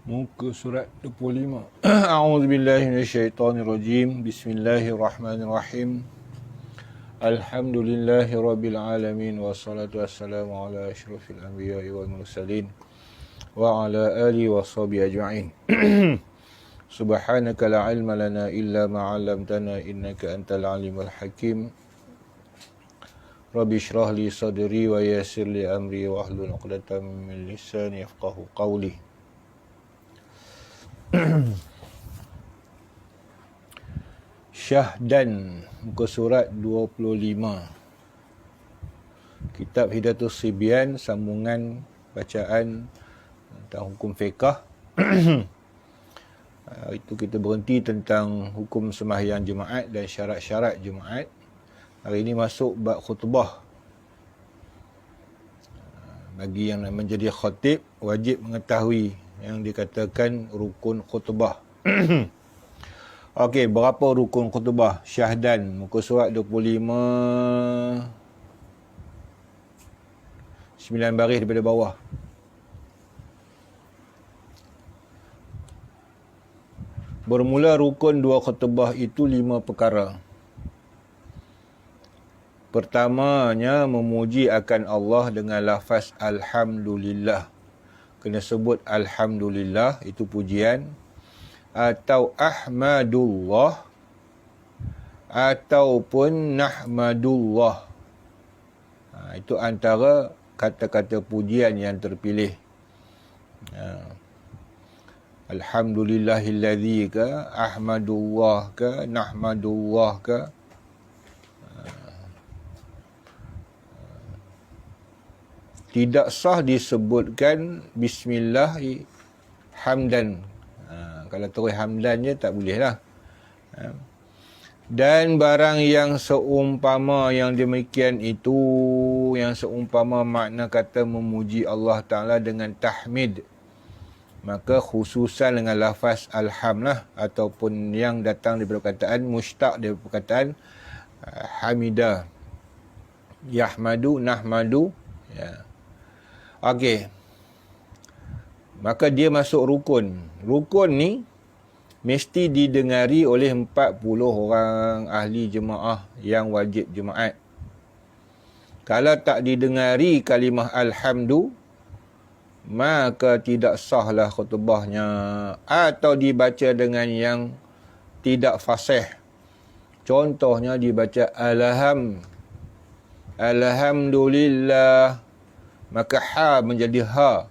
Muka surat 25. A'udzubillahi minasyaitonirrajim. Bismillahirrahmanirrahim. Alhamdulillahi rabbil alamin wassalatu wassalamu ala asyrafil anbiya'i wal mursalin wa ala alihi washabihi ajma'in. Subhanaka la ilma lana illa ma 'allamtana innaka antal alimul hakim. Rabbi shrah li sadri wa yassir li amri wa hlul 'uqdatam min lisani yafqahu qawli. Syahdan, muka surat 25. Kitab Hidayatus Sibyan, sambungan bacaan tentang hukum fiqh. Itu kita berhenti tentang hukum sembahyang Jumaat dan syarat-syarat Jumaat. Hari ini masuk bab khutbah. Bagi yang nak menjadi khatib, wajib mengetahui yang dikatakan rukun khutbah. Okey, berapa rukun khutbah? Syahdan, muka surat 25. 9 baris daripada bawah. Bermula rukun dua khutbah itu 5 perkara. Pertamanya, memuji akan Allah dengan lafaz Alhamdulillah. Kena sebut Alhamdulillah, itu pujian. Atau Ahmadullah, ataupun Nahmadullah. Itu antara kata-kata pujian yang terpilih. Alhamdulillahilladzi ke, Ahmadullah ke, Nahmadullah ke. Tidak sah disebutkan Bismillah hamdan. Kalau terus hamdan je tak boleh lah. Dan barang yang seumpama yang demikian itu, yang seumpama makna kata memuji Allah Ta'ala dengan tahmid, maka khususan dengan lafaz alhamlah, ataupun yang datang daripada perkataan mushtaq daripada perkataan hamidah, yahmadu, nahmadu, ya. Okey. Maka dia masuk rukun. Rukun ni mesti didengari oleh 40 orang ahli jemaah yang wajib Jumaat. Kalau tak didengari kalimah alhamdu, maka tidak sahlah khutbahnya, atau dibaca dengan yang tidak fasih. Contohnya dibaca alhamdulillah, maka ha menjadi ha.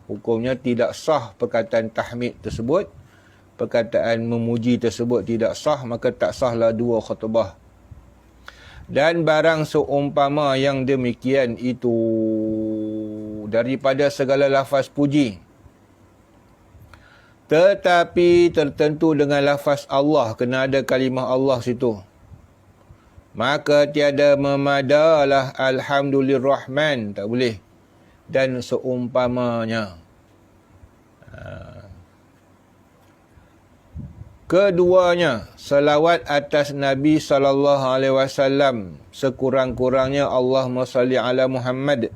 Hukumnya tidak sah perkataan tahmid tersebut. Perkataan memuji tersebut tidak sah, maka tak sahlah dua khutbah. Dan barang seumpama yang demikian itu daripada segala lafaz puji, tetapi tertentu dengan lafaz Allah, kena ada kalimah Allah situ, maka tiada memadalah Alhamdulillahirrahman, tak boleh. Dan seumpamanya. Keduanya, salawat atas Nabi SAW sekurang-kurangnya Allahumma salli ala Muhammad,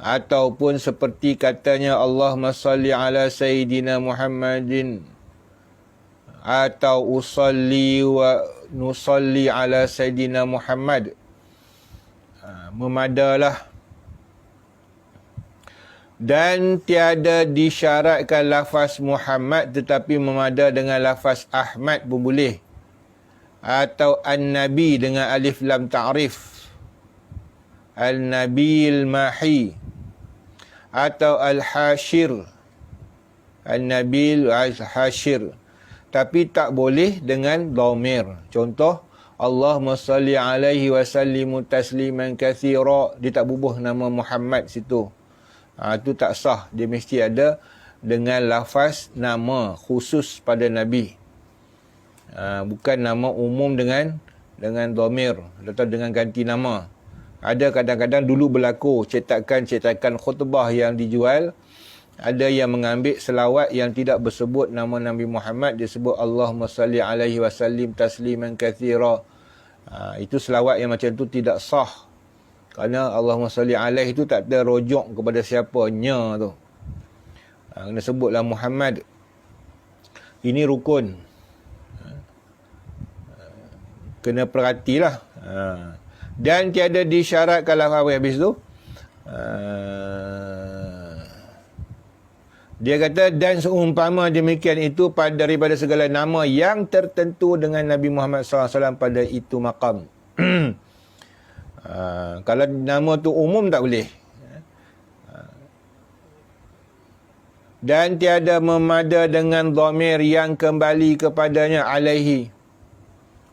ataupun seperti katanya Allahumma salli ala Sayyidina Muhammadin, atau usalli wa nusalli ala Sayyidina Muhammad. Memadalah. Dan tiada disyaratkan lafaz Muhammad, tetapi memada dengan lafaz Ahmad pun boleh. Atau An-Nabi dengan alif lam ta'rif. Al-Nabil Mahi. Atau Al-Hashir. Al-Nabil Al-Hashir. Tapi tak boleh dengan dhamir. Contoh, Allahumma salli alaihi wa sallimu tasliman kathira. Dia tak bubuh nama Muhammad situ. Itu tak sah. Dia mesti ada dengan lafaz nama khusus pada Nabi. Bukan nama umum dengan dhamir atau dengan ganti nama. Ada kadang-kadang dulu berlaku cetakan khutbah yang dijual, ada yang mengambil selawat yang tidak bersebut nama Nabi Muhammad, dia sebut Allahumma salli alaihi wa sallim tasliman kathira. Itu selawat yang macam tu tidak sah. Kerana Allahumma salli alaihi itu tak ada rujuk kepada siapanya tu. Kena sebutlah Muhammad. Ini rukun. Kena perhatilah. Dan tiada disyaratkan habis tu. Dia kata, dan seumpama demikian itu daripada segala nama yang tertentu dengan Nabi Muhammad SAW pada itu maqam. Kalau nama tu umum tak boleh. Dan tiada memada dengan dhamir yang kembali kepadanya alaihi.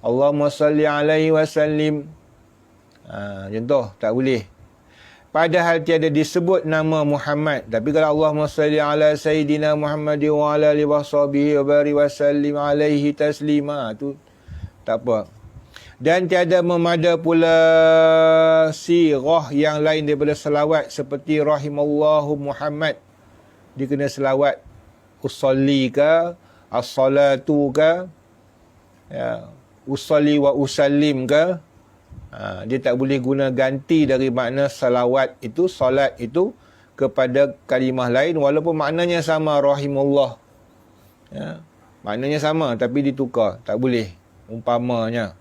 Allahumma salli alaihi wasallim. Contoh, tak boleh. Padahal tiada disebut nama Muhammad. Tapi kalau Allahumma salli ala Sayyidina Muhammad wa ala alihi wa sahbihi wa barik wa sallim alaihi taslima, tu tak apa. Dan tiada memada pula sirah yang lain daripada selawat seperti rahimallahu Muhammad. Dia kena selawat usalli ke, as-salatu ke, ya, usalli wa usallim ke. Dia tak boleh guna ganti dari makna salawat itu, solat itu kepada kalimah lain walaupun maknanya sama, rahimullah. Ya, maknanya sama tapi ditukar. Tak boleh umpamanya.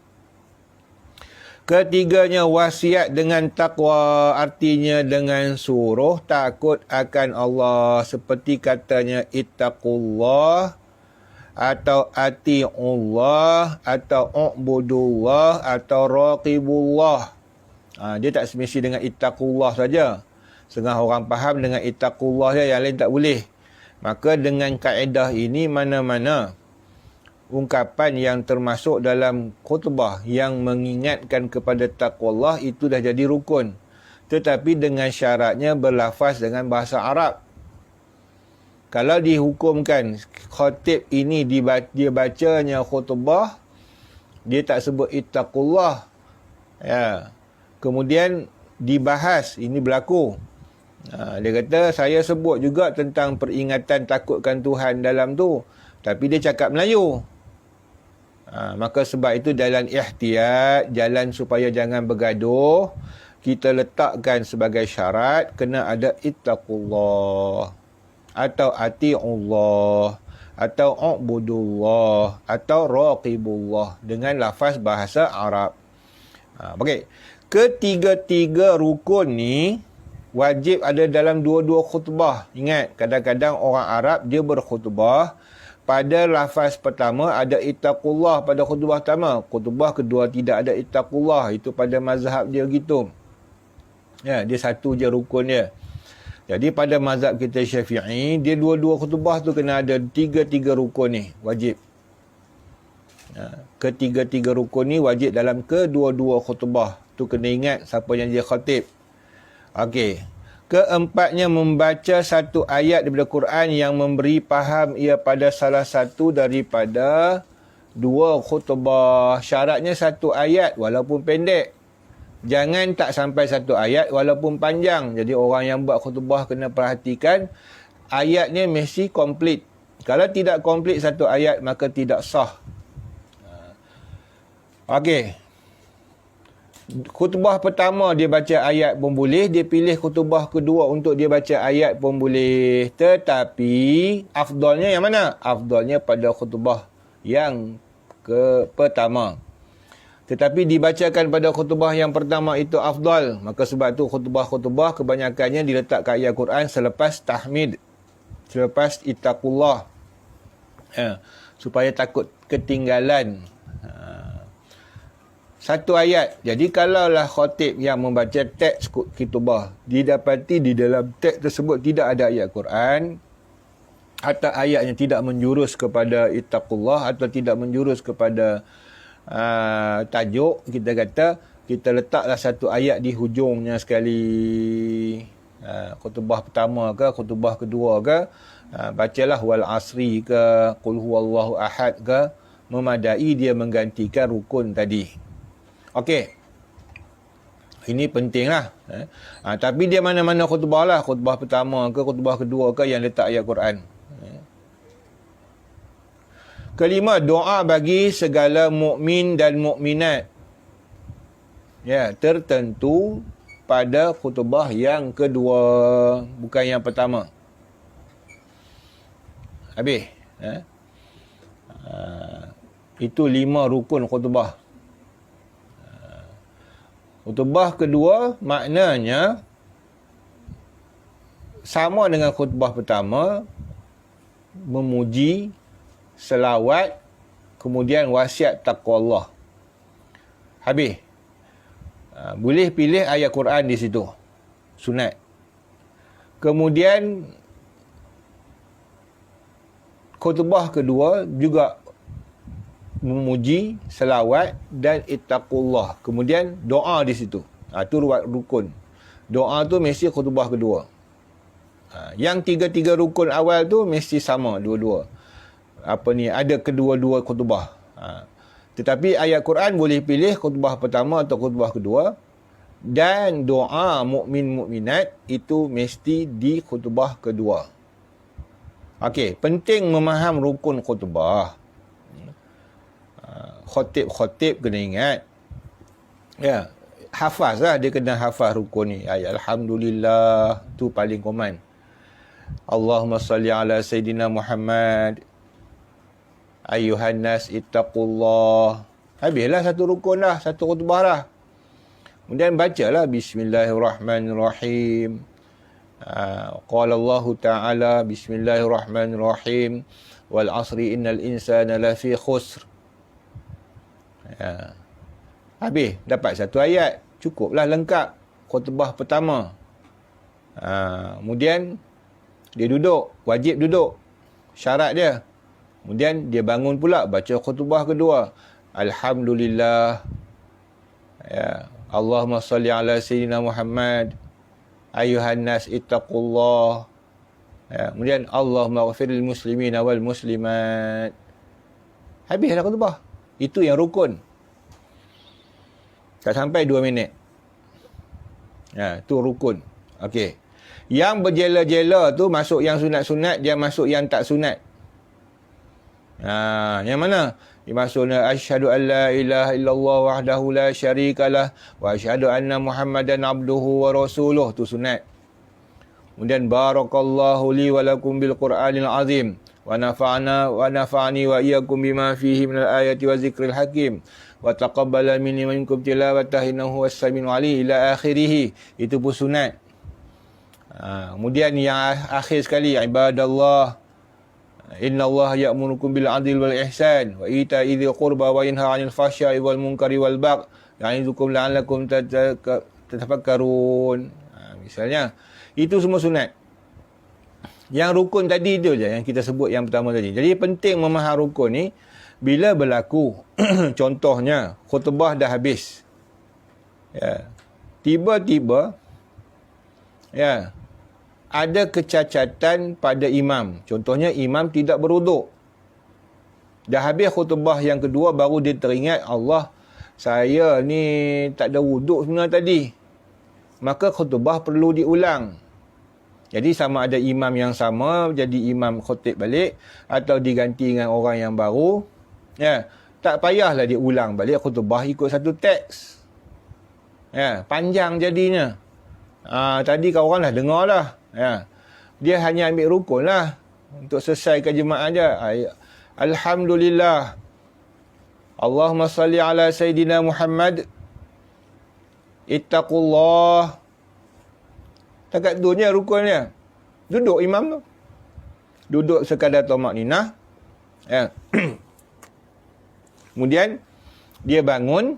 Ketiganya wasiat dengan takwa, artinya dengan suruh takut akan Allah seperti katanya ittaqullah atau ati'ullah atau u'budullah atau raqibullah. Dia tak semesti dengan ittaqullah saja. Setengah orang faham dengan ittaqullah saja, yang lain tak boleh. Maka dengan kaedah ini, mana-mana ungkapan yang termasuk dalam khutbah yang mengingatkan kepada taqwallah itu dah jadi rukun. Tetapi dengan syaratnya berlafaz dengan bahasa Arab. Kalau dihukumkan khatib ini dia bacanya khutbah, dia tak sebut ittaqullah. Ya. Kemudian dibahas, ini berlaku. Dia kata, saya sebut juga tentang peringatan takutkan Tuhan dalam tu. Tapi dia cakap Melayu. Maka sebab itu jalan ihtiyat, jalan supaya jangan bergaduh, kita letakkan sebagai syarat, kena ada ittaqullah. Atau ati'ullah, atau u'budullah, atau raqibullah dengan lafaz bahasa Arab. Okey. Ketiga-tiga rukun ni wajib ada dalam dua-dua khutbah. Ingat, kadang-kadang orang Arab dia berkhutbah, pada lafaz pertama ada ittaqullah pada khutbah pertama, khutbah kedua tidak ada ittaqullah. Itu pada mazhab dia gitu. Ya, dia satu je rukun dia. Jadi pada mazhab kita Syafi'i, dia dua-dua khutbah tu kena ada tiga-tiga rukun ni, wajib. Ketiga-tiga rukun ni wajib dalam kedua-dua khutbah. Tu kena ingat siapa yang dia khatib. Okey. Keempatnya, membaca satu ayat daripada Quran yang memberi faham ia pada salah satu daripada dua khutbah. Syaratnya satu ayat walaupun pendek. Jangan tak sampai satu ayat walaupun panjang. Jadi orang yang buat khutbah kena perhatikan ayatnya mesti komplit. Kalau tidak komplit satu ayat maka tidak sah. Okey. Khutbah pertama dia baca ayat pun boleh, dia pilih khutbah kedua untuk dia baca ayat pun boleh. Tetapi afdalnya yang mana? Afdalnya pada khutbah yang pertama. Tetapi dibacakan pada khutbah yang pertama itu afdal. Maka sebab tu khutbah-khutbah kebanyakannya diletakkan ayat Quran selepas tahmid. Selepas ittaqullah. Supaya takut ketinggalan. Satu ayat. Jadi kalaulah khatib yang membaca teks khutbah, didapati di dalam teks tersebut tidak ada ayat Quran, atau ayat yang tidak menjurus kepada ittaqullah, atau tidak menjurus kepada tajuk, kita kata kita letaklah satu ayat di hujungnya sekali. Khutbah pertama ke, khutbah kedua ke, bacalah wal asri ke, qul huwallahu ahad ke, memadai dia menggantikan rukun tadi. Okey. Ini pentinglah. Tapi dia mana-mana khutbah lah, khutbah pertama ke, khutbah kedua ke yang letak ayat Quran. Kelima, doa bagi segala mukmin dan mukminat. Ya, tertentu pada khutbah yang kedua, bukan yang pertama. Habis. Itu 5 rukun khutbah. Khutbah kedua maknanya sama dengan khutbah pertama, memuji, selawat, kemudian wasiat taqwa Allah. Habis. Boleh pilih ayat Quran di situ. Sunat. Kemudian khutbah kedua juga memuji, selawat dan ittaqullah. Kemudian doa di situ. Itu rukun. Doa tu mesti khutbah kedua. Yang 3 rukun awal tu mesti sama dua-dua. Ada kedua-dua khutbah. Tetapi ayat Quran boleh pilih khutbah pertama atau khutbah kedua. Dan doa mukmin mukminat itu mesti di khutbah kedua. Okey, penting memaham rukun khutbah. Khotib kena ingat. Ya, hafazlah, dia kena hafaz rukun ni. Ayat Alhamdulillah tu paling common. Allahumma salli ala Sayyidina Muhammad. Ayuhan nas ittaqullah. Habislah satu rukun lah, satu khutbah lah. Kemudian bacalah Bismillahirrahmanirrahim. Qala Allah Ta'ala Bismillahirrahmanirrahim. Wal asri innal insana lafi khusr. Habis, dapat satu ayat. Cukuplah lengkap khutbah pertama. Kemudian dia duduk, wajib duduk. Syarat dia. Kemudian dia bangun pula baca khutbah kedua. Alhamdulillah. Allahumma salli ala Sayyidina Muhammad. Ayuhan nas ittaqullah. Kemudian Allahumma ghafiril muslimina wal muslimat. Habislah khutbah. Itu yang rukun. Tak sampai 2 minit. Itu rukun. Okey. Yang berjela-jela tu masuk yang sunat-sunat, dia masuk yang tak sunat. Yang mana? Dia masuk asyhadu an la ilaha illallah wahdahu la syarikalah wa asyhadu anna Muhammadan abduhu wa rasuluh, tu sunat. Kemudian barakallahu li wa lakum bil Qur'anil azim wa nafa'ani wa iyyakum bima fihi minal ayati wa zikril hakim wa taqabbala minni wa minkum tilawatahu innahu was-sami'ul 'alim ila akhirih. Itu pun sunat. Kemudian yang akhir sekali, ibadallah innallaha ya'murukum bil 'adli wal ihsan wa ita'i dzil qurba wa yanha 'anil fahsya'i wal munkari wal baghi ya'idukum la'allakum tatafakkarun. Misalnya itu semua sunat. Yang rukun tadi tu je yang kita sebut yang pertama tadi. Jadi penting memahami rukun ni bila berlaku. Contohnya khutbah dah habis. Tiba-tiba ada kecacatan pada imam. Contohnya imam tidak berwuduk. Dah habis khutbah yang kedua baru dia teringat, Allah, saya ni tak ada wuduk sebenarnya tadi. Maka khutbah perlu diulang. Jadi sama ada imam yang sama jadi imam khutib balik atau diganti dengan orang yang baru. Tak payahlah dia ulang balik khutbah ikut satu teks. Panjang jadinya. Tadi kau orang dah dengar lah. Dia hanya ambil rukun lah untuk selesaikan jemaah je. Alhamdulillah. Allahumma salli ala Sayyidina Muhammad. Ittaqullah. Takat dunia rukunnya. Duduk imam tu. Duduk sekadar tamakninah. Kemudian dia bangun.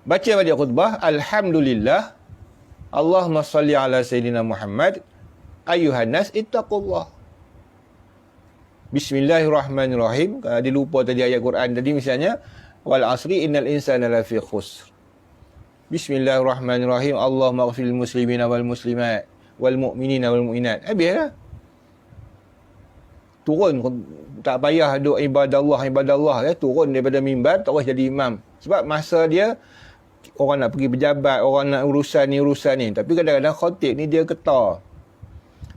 Baca balik khutbah. Alhamdulillah. Allahumma salli ala Sayyidina Muhammad. Ayuhan nas ittaqullah. Bismillahirrahmanirrahim. Kalau dia lupa tadi ayat Quran tadi misalnya. Wal asri innal insana lafi khusr. Bismillahirrahmanirrahim. Allahumma ghafiril muslimina wal muslimat wal mu'minina wal mu'minat. Habislah. Turun, tak payah duk ibadallah turun daripada mimbar terus jadi imam. Sebab masa dia orang nak pergi pejabat, orang nak urusan ni. Tapi kadang-kadang khotib ni dia ketar.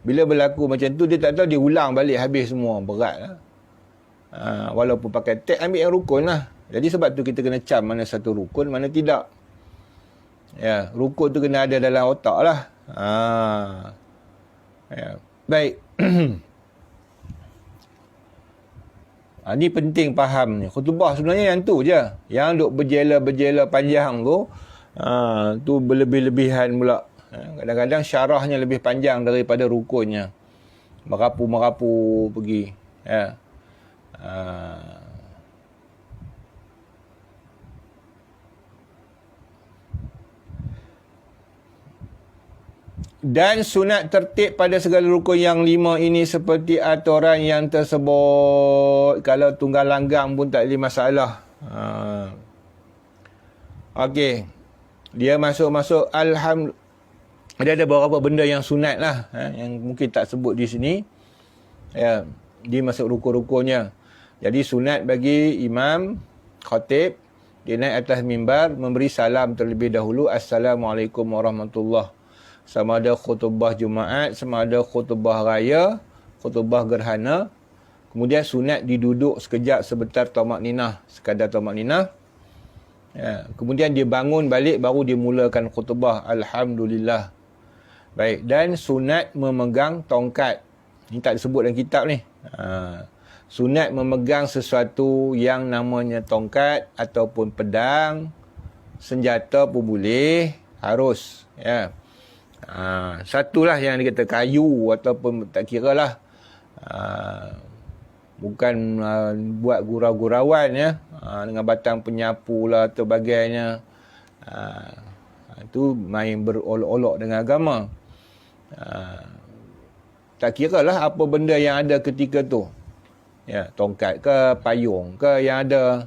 Bila berlaku macam tu dia tak tahu, dia ulang balik habis semua. Berat lah. Walaupun pakai teks, ambil yang rukun lah. Jadi sebab tu kita kena cam mana satu rukun, mana tidak. Rukun tu kena ada dalam otak lah. Baik. Ni penting faham ni. Khutbah sebenarnya yang tu je. Yang duk berjela-berjela panjang tu, tu berlebih-lebihan pula. Kadang-kadang syarahnya lebih panjang daripada rukunnya. Merapu-merapu pergi. Ya. Dan sunat tertib pada segala rukun yang 5 ini seperti aturan yang tersebut. Kalau tunggal langgang pun tak ada masalah. Okey. Dia masuk alhamdulillah. Dia ada beberapa benda yang sunat lah. Yang mungkin tak sebut di sini. Ya. Dia masuk rukun-rukunnya. Jadi sunat bagi imam, khatib, dia naik atas mimbar, memberi salam terlebih dahulu. Assalamualaikum warahmatullahi. Sama ada khutbah Jumaat, sama ada khutbah raya, khutbah gerhana. Kemudian sunat diduduk sekejap sebentar tamak ninah, sekadar tamak ninah. Ya. Kemudian dia bangun balik baru dia mulakan khutbah. Alhamdulillah. Baik, dan sunat memegang tongkat. Ini tak disebut dalam kitab ni. Sunat memegang sesuatu yang namanya tongkat ataupun pedang, senjata pun boleh, harus. Ya. Satulah yang dikata kayu ataupun tak kira lah. Bukan buat gurau-gurauan ya, dengan batang penyapu lah atau bagainya. Itu main berolok-olok dengan agama. Tak kira lah apa benda yang ada ketika tu. Ya, tongkat ke, payung ke yang ada.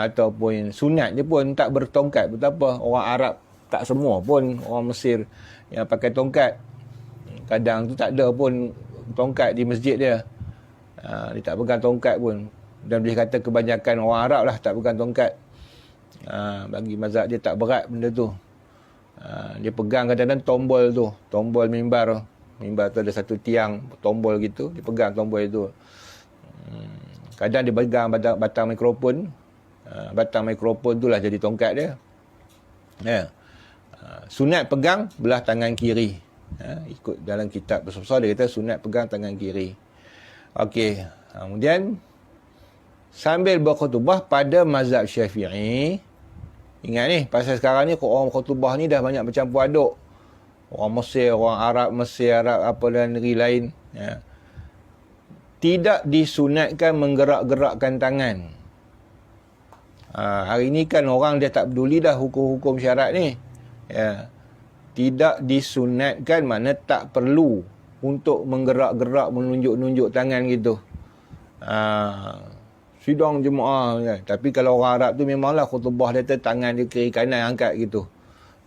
Ataupun sunat je pun tak bertongkat pun tak apa. Orang Arab tak semua pun, orang Mesir yang pakai tongkat. Kadang tu tak ada pun tongkat di masjid dia. Dia tak pegang tongkat pun. Dan boleh kata kebanyakan orang Arab lah tak pegang tongkat. Bagi mazhab dia tak berat benda tu. Dia pegang kadang-kadang tombol tu. Tombol mimbar. Mimbar tu ada satu tiang tombol gitu. Dia pegang tombol itu. Kadang dia pegang batang mikrofon. Batang mikrofon tu lah jadi tongkat dia. Ya. Sunat pegang belah tangan kiri. Ikut dalam kitab besar-besar dia kata sunat pegang tangan kiri. Okey. Kemudian sambil berkhutbah pada mazhab Syafi'i. Ingat ni, pasal sekarang ni orang khutbah ni dah banyak bercampur aduk. Orang Mesir, orang Arab, Mesir, Arab apa dan negeri lain. Ya. Tidak disunatkan menggerak-gerakkan tangan. Hari ni kan orang dia tak peduli dah hukum-hukum syarat ni. Ya. Tidak disunatkan, mana tak perlu untuk menggerak-gerak, menunjuk-nunjuk tangan gitu. Sidang jemaah. Ya. Tapi kalau orang Arab tu memanglah khutbah dia tu tangan dia kiri kanan angkat gitu.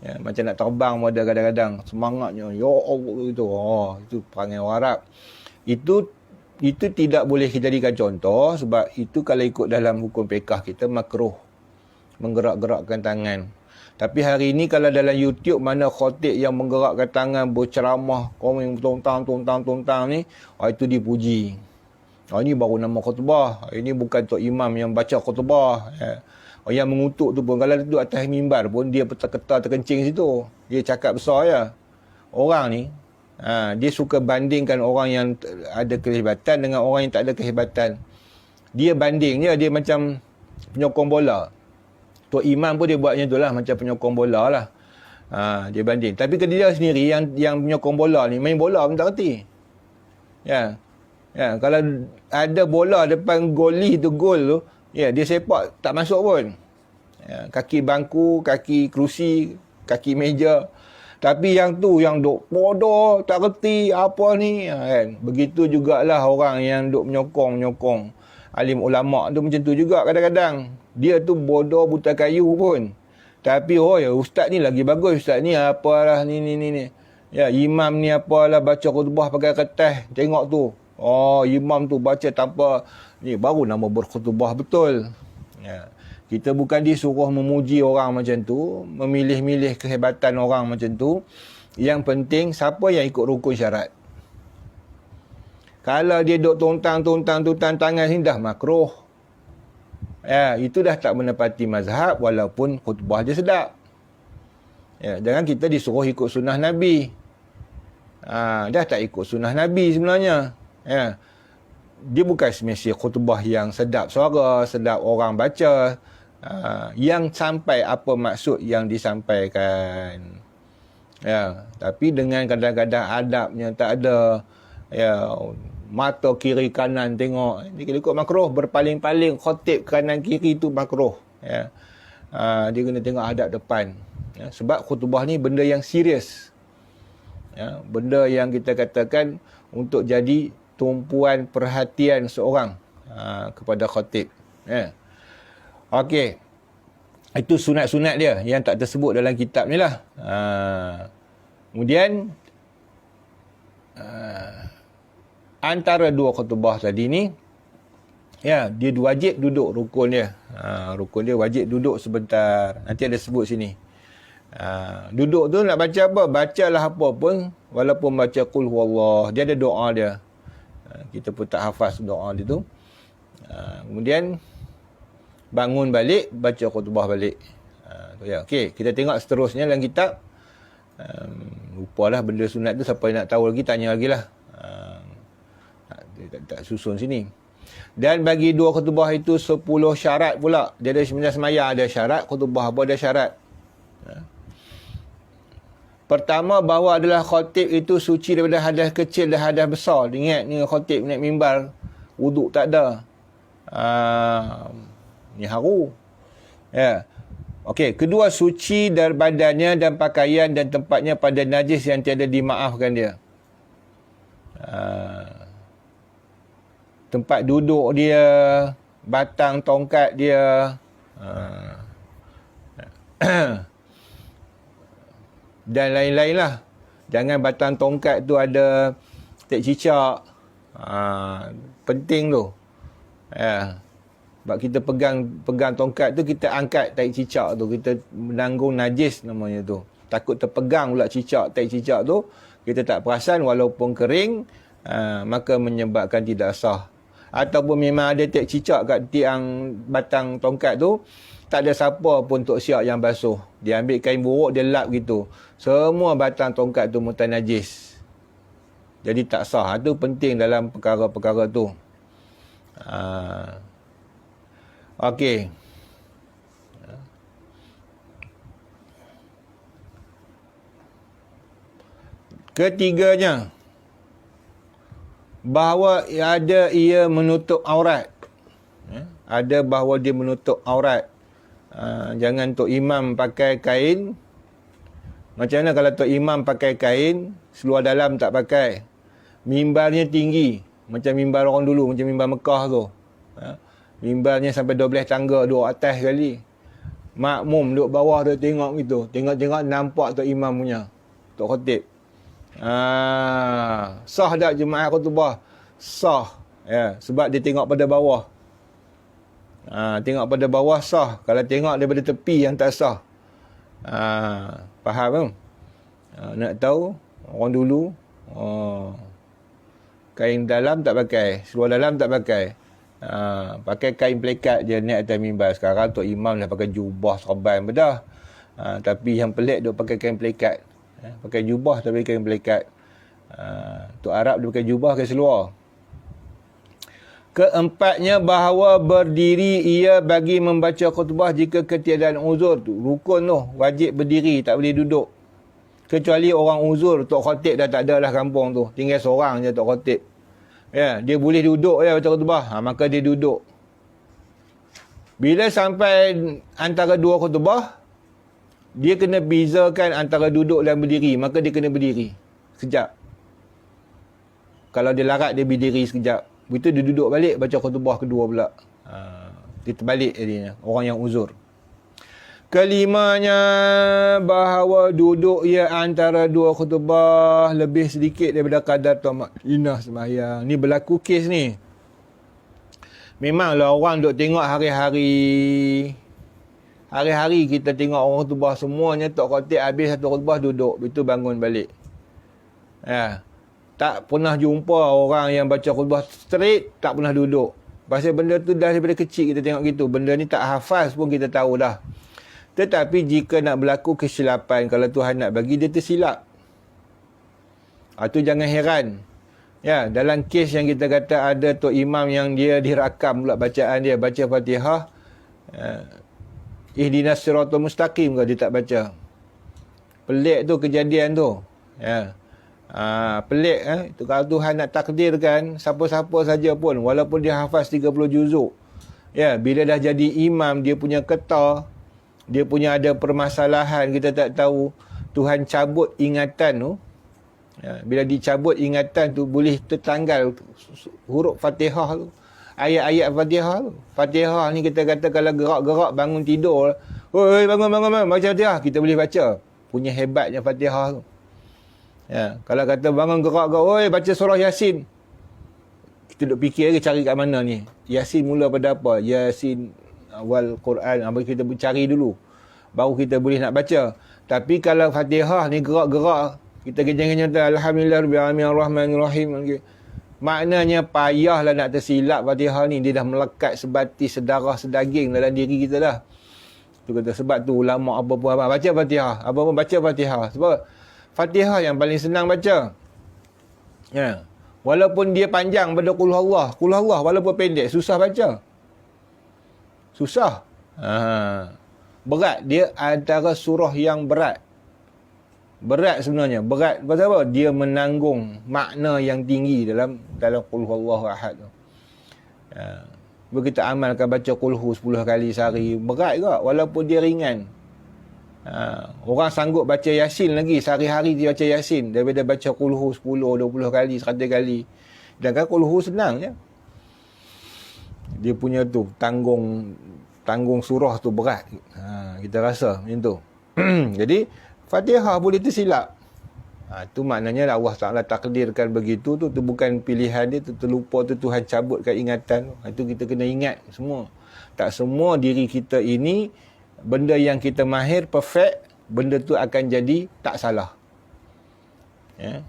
Ya, macam nak terbang pun ada kadang-kadang. Semangatnya. Ya Allah gitu. Itu perangai orang Arab. Itu tidak boleh kita jadikan contoh sebab itu kalau ikut dalam hukum fiqh kita makruh menggerak-gerakkan tangan. Tapi hari ini kalau dalam YouTube mana khatib yang menggerakkan tangan berceramah, komen tontang ni, itu dipuji. Ini baru nama khutbah. Ini bukan tok imam yang baca khutbah. Ya. Yang mengutuk tu pun kalau duduk atas mimbar pun dia ketar terkencing situ. Dia cakap besar ya. Orang ni dia suka bandingkan orang yang ada kehebatan dengan orang yang tak ada kehebatan. Dia banding dia macam penyokong bola. Tok imam pun dia buat macam itulah, macam penyokong bola lah. Dia banding. Tapi ke dia sendiri yang penyokong bola ni main bola pun tak reti. Ya. Ya, kalau ada bola depan goli tu, gol tu, ya, dia sepak tak masuk pun. Ya, kaki bangku, kaki kerusi, kaki meja. Tapi yang tu yang duk bodoh, tak reti apa ni, kan. Begitu jugalah orang yang duk menyokong alim ulama tu macam tu juga kadang-kadang. Dia tu bodoh buta kayu pun. Tapi ya ustaz ni lagi bagus, ustaz ni apalah ni. Ya, imam ni apalah baca khutbah pakai kertas, tengok tu. Imam tu baca tanpa ni baru nama berkhutbah betul. Ya. Kita bukan disuruh memuji orang macam tu, memilih-milih kehebatan orang macam tu. Yang penting siapa yang ikut rukun syarat. Kalau dia duk tontang tangan sini dah makruh. Ya, itu dah tak menepati mazhab walaupun khutbah dia sedap. Ya, jangan kita disuruh ikut sunnah Nabi. Dah tak ikut sunnah Nabi sebenarnya. Ya. dia bukan semestinya khutbah yang sedap suara, sedap orang baca, yang sampai apa maksud yang disampaikan. Ya, tapi dengan kadang-kadang adabnya tak ada, ya, mata kiri kanan tengok. Ini kira ikut makruh, berpaling-paling khotib kanan kiri tu makruh. Ya. Dia kena tengok hadap depan. Ya, sebab khutbah ni benda yang serius. Ya, benda yang kita katakan untuk jadi tumpuan perhatian seorang kepada khatib. Ya. Okey. Itu sunat-sunat dia yang tak tersebut dalam kitab ni lah. Kemudian antara dua khutbah tadi ni, ya, dia wajib duduk rukun dia. Rukun dia wajib duduk sebentar. Nanti ada sebut sini. Duduk tu nak baca apa? Bacalah apa pun, walaupun baca qul huwallah, dia ada doa dia. Kita pun tak hafaz doa dia tu. Kemudian bangun balik, baca khutbah balik. Ya, okey, kita tengok seterusnya dalam kitab. Lupalah benda sunat tu, siapa yang nak tahu lagi tanya lagi lah. Tak susun sini. Dan bagi dua khutbah itu 10 syarat pula. Dia ada semaya ada syarat, khutbah apa ada syarat. Pertama, bahawa adalah khatib itu suci daripada hadas kecil dan hadas besar. Ingat ni khatib naik mimbar, wuduk tak ada. Ni haru. Ya. Okey, kedua, suci dari badannya dan pakaian dan tempatnya pada najis yang tiada dimaafkan dia. Tempat duduk dia, batang tongkat dia, dan lain-lain lah. Jangan batang tongkat tu ada tek cicak. Penting tu. Ya. Sebab kita pegang tongkat tu, kita angkat tai cicak tu, kita menanggung najis namanya tu. Takut terpegang pula cicak, tai cicak tu, kita tak perasan walaupun kering, maka menyebabkan tidak sah. Ataupun memang ada tek cicak kat tiang batang tongkat tu, tak ada siapa pun tok siap yang basuh. Dia ambil kain buruk, dia lap gitu. Semua batang tongkat tu mutan najis. Jadi tak sah. Itu penting dalam perkara-perkara tu. Okey. Ketiganya, bahawa ia menutup aurat. Ada bahawa dia menutup aurat. Jangan tok imam pakai kain. Macam mana kalau tok imam pakai kain, seluar dalam tak pakai. Mimbarnya tinggi. Macam mimbar orang dulu, macam mimbar Mekah tu. Mimbarnya sampai 12 tangga, duduk atas sekali. Makmum duduk bawah dia tengok gitu. Tengok-tengok nampak tok imam punya. Tok khatib. Sah tak jemaah khutbah? Sah. Ya, sebab dia tengok pada bawah. Tengok pada bawah sah. Kalau tengok daripada tepi yang tak sah. Faham kan? Nak tahu orang dulu, kain dalam tak pakai, seluar dalam tak pakai. Pakai kain pelekat je naik atas mimbar. Sekarang tok imam dah pakai jubah serban bedah. Tapi yang pelik dia pakai kain pelekat. Pakai jubah tapi kain pelekat. Tok Arab dia pakai jubah, pakai seluar. Keempatnya, bahawa berdiri ia bagi membaca khutbah jika ketiadaan uzur tu. Rukun tu, wajib berdiri, tak boleh duduk. Kecuali orang uzur, tok khatib dah tak ada lah kampung tu. Tinggal seorang je tok khatib. Ya, dia boleh duduk ya baca khutbah. Maka dia duduk. Bila sampai antara dua khutbah, dia kena bezakan antara duduk dan berdiri. Maka dia kena berdiri sekejap. Kalau dia larat, dia berdiri sekejap. Begitu dia duduk balik, baca khutbah kedua pula. Dia terbalik jadinya, orang yang uzur. Kelimanya, bahawa duduk ia antara dua khutbah lebih sedikit daripada kadar tumakninah sembahyang. Ni berlaku kes ni. Memanglah orang duk tengok hari-hari. Hari-hari kita tengok orang khutbah semuanya, tok khatib habis satu khutbah duduk. Itu bangun balik. Ya. Tak pernah jumpa orang yang baca khutbah straight, tak pernah duduk. Pasal benda tu dah daripada kecil kita tengok gitu. Benda ni tak hafaz pun kita tahu dah. Tetapi jika nak berlaku kesilapan, kalau Tuhan nak bagi, dia tersilap. Itu jangan heran. Ya, dalam kes yang kita kata ada Tok Imam yang dia dirakam pula bacaan dia, baca Fatihah, ihdinas siratal mustaqim ke dia tak baca. Pelik tu kejadian tu. Ya. Pelik itu kalau Tuhan nak takdirkan siapa-siapa saja pun walaupun dia hafaz 30 juzuk. Ya, bila dah jadi imam dia punya keta, dia punya ada permasalahan kita tak tahu, Tuhan cabut ingatan tu. Ya, bila dicabut ingatan tu boleh tertanggal huruf Fatihah tu. Ayat-ayat Fatihah tu. Fatihah ni kita kata kalau gerak-gerak bangun tidur, "Oi, bangun baca Fatihah," kita boleh baca. Punya hebatnya Fatihah tu. Ya, kalau kata bangun gerak-gerak, "Oi, baca surah Yasin." Kita duk fikir lagi cari kat mana ni. Yasin mula pada apa? Yasin awal Quran. Kita cari dulu. Baru kita boleh nak baca. Tapi kalau Fatihah ni gerak-gerak, kita kenyang-kenyang Alhamdulillah Rabbil Alamin Ar-Rahmanir Rahim. Maknanya payahlah nak tersilap Fatihah ni. Dia dah melekat sebati sedarah sedaging dalam diri kita dah. Tu kata sebab tu ulama apa-apa baca Fatihah. Apa-apa baca Fatihah. Sebab Fatihah yang paling senang baca. Ya. Walaupun dia panjang pada Qul Allah walaupun pendek susah baca. Susah. Berat, dia antara surah yang berat. Berat sebenarnya. Berat pasal apa? Dia menanggung makna yang tinggi dalam Qul Huwallahu Ahad tu. Bila kita amalkan baca Qul Hu 10 kali sehari, berat juga walaupun dia ringan. Orang sanggup baca Yasin lagi sehari-hari dia baca Yasin daripada baca Qul Hu 10, 20 kali, 100 kali. Sedangkan Qul Hu senang je. Dia punya tu tanggung surah tu berat. Kita rasa macam tu. Jadi Fatihah boleh tersilap. Tu maknanya Allah Taala takdirkan begitu tu bukan pilihan dia, tu terlupa tu Tuhan cabutkan ingatan. Itu kita kena ingat semua. Tak semua diri kita ini benda yang kita mahir perfect, benda tu akan jadi tak salah. Ya.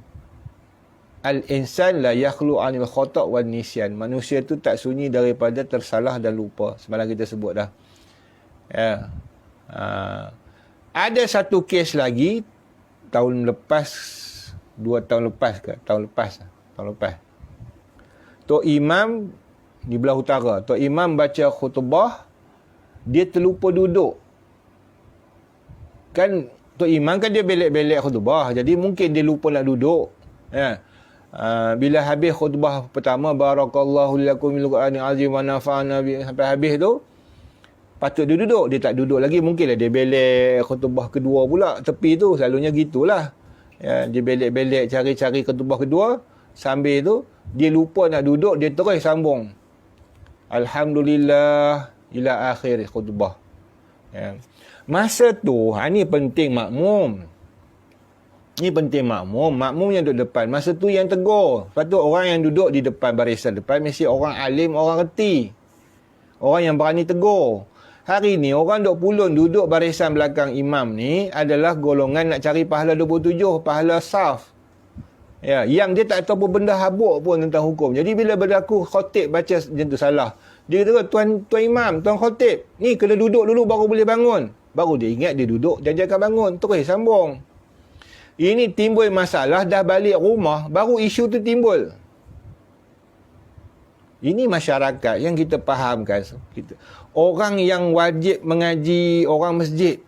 Al-insan la yakhlu 'anil khata' wan nisyan. Manusia tu tak sunyi daripada tersalah dan lupa. Semalam kita sebut dah. Ya. Ada satu kes lagi tahun lepas, 2 tahun lepas ke? Tahun lepas. Tok Imam di belah utara. Tok Imam baca khutbah, dia terlupa duduk. Kan Tok Imam kan dia belek-belek khutbah, jadi mungkin dia lupa nak duduk. Ya. Bila habis khutbah pertama, barakallahu lakum bil Qur'anil azim wa nafa'ana bi, sampai habis tu patut dia duduk, dia tak duduk lagi, mungkinlah dia belek khutbah kedua pula tepi tu, selalunya gitulah. Ya, dia belek-belek cari-cari khutbah kedua, sambil tu dia lupa nak duduk, dia terus sambung. Alhamdulillah ila akhir khutbah. Ya. Masa tu, ni penting makmum. Ni penting makmum. Makmum yang duduk depan. Masa tu yang tegur. Lepas tu orang yang duduk di depan, barisan depan, mesti orang alim, orang reti. Orang yang berani tegur. Hari ni, orang duk pulun duduk barisan belakang imam ni adalah golongan nak cari pahala 27, pahala saf. Ya, yang dia tak tahu apa benda habuk pun tentang hukum. Jadi bila berlaku khotib baca macam tu salah. Dia kata, tuan imam, tuan khotib, ni kena duduk dulu baru boleh bangun. Baru dia ingat dia duduk, jangan bangun. Terus sambung. Ini timbul masalah, dah balik rumah, baru isu tu timbul. Ini masyarakat yang kita fahamkan. Orang yang wajib mengaji, orang masjid,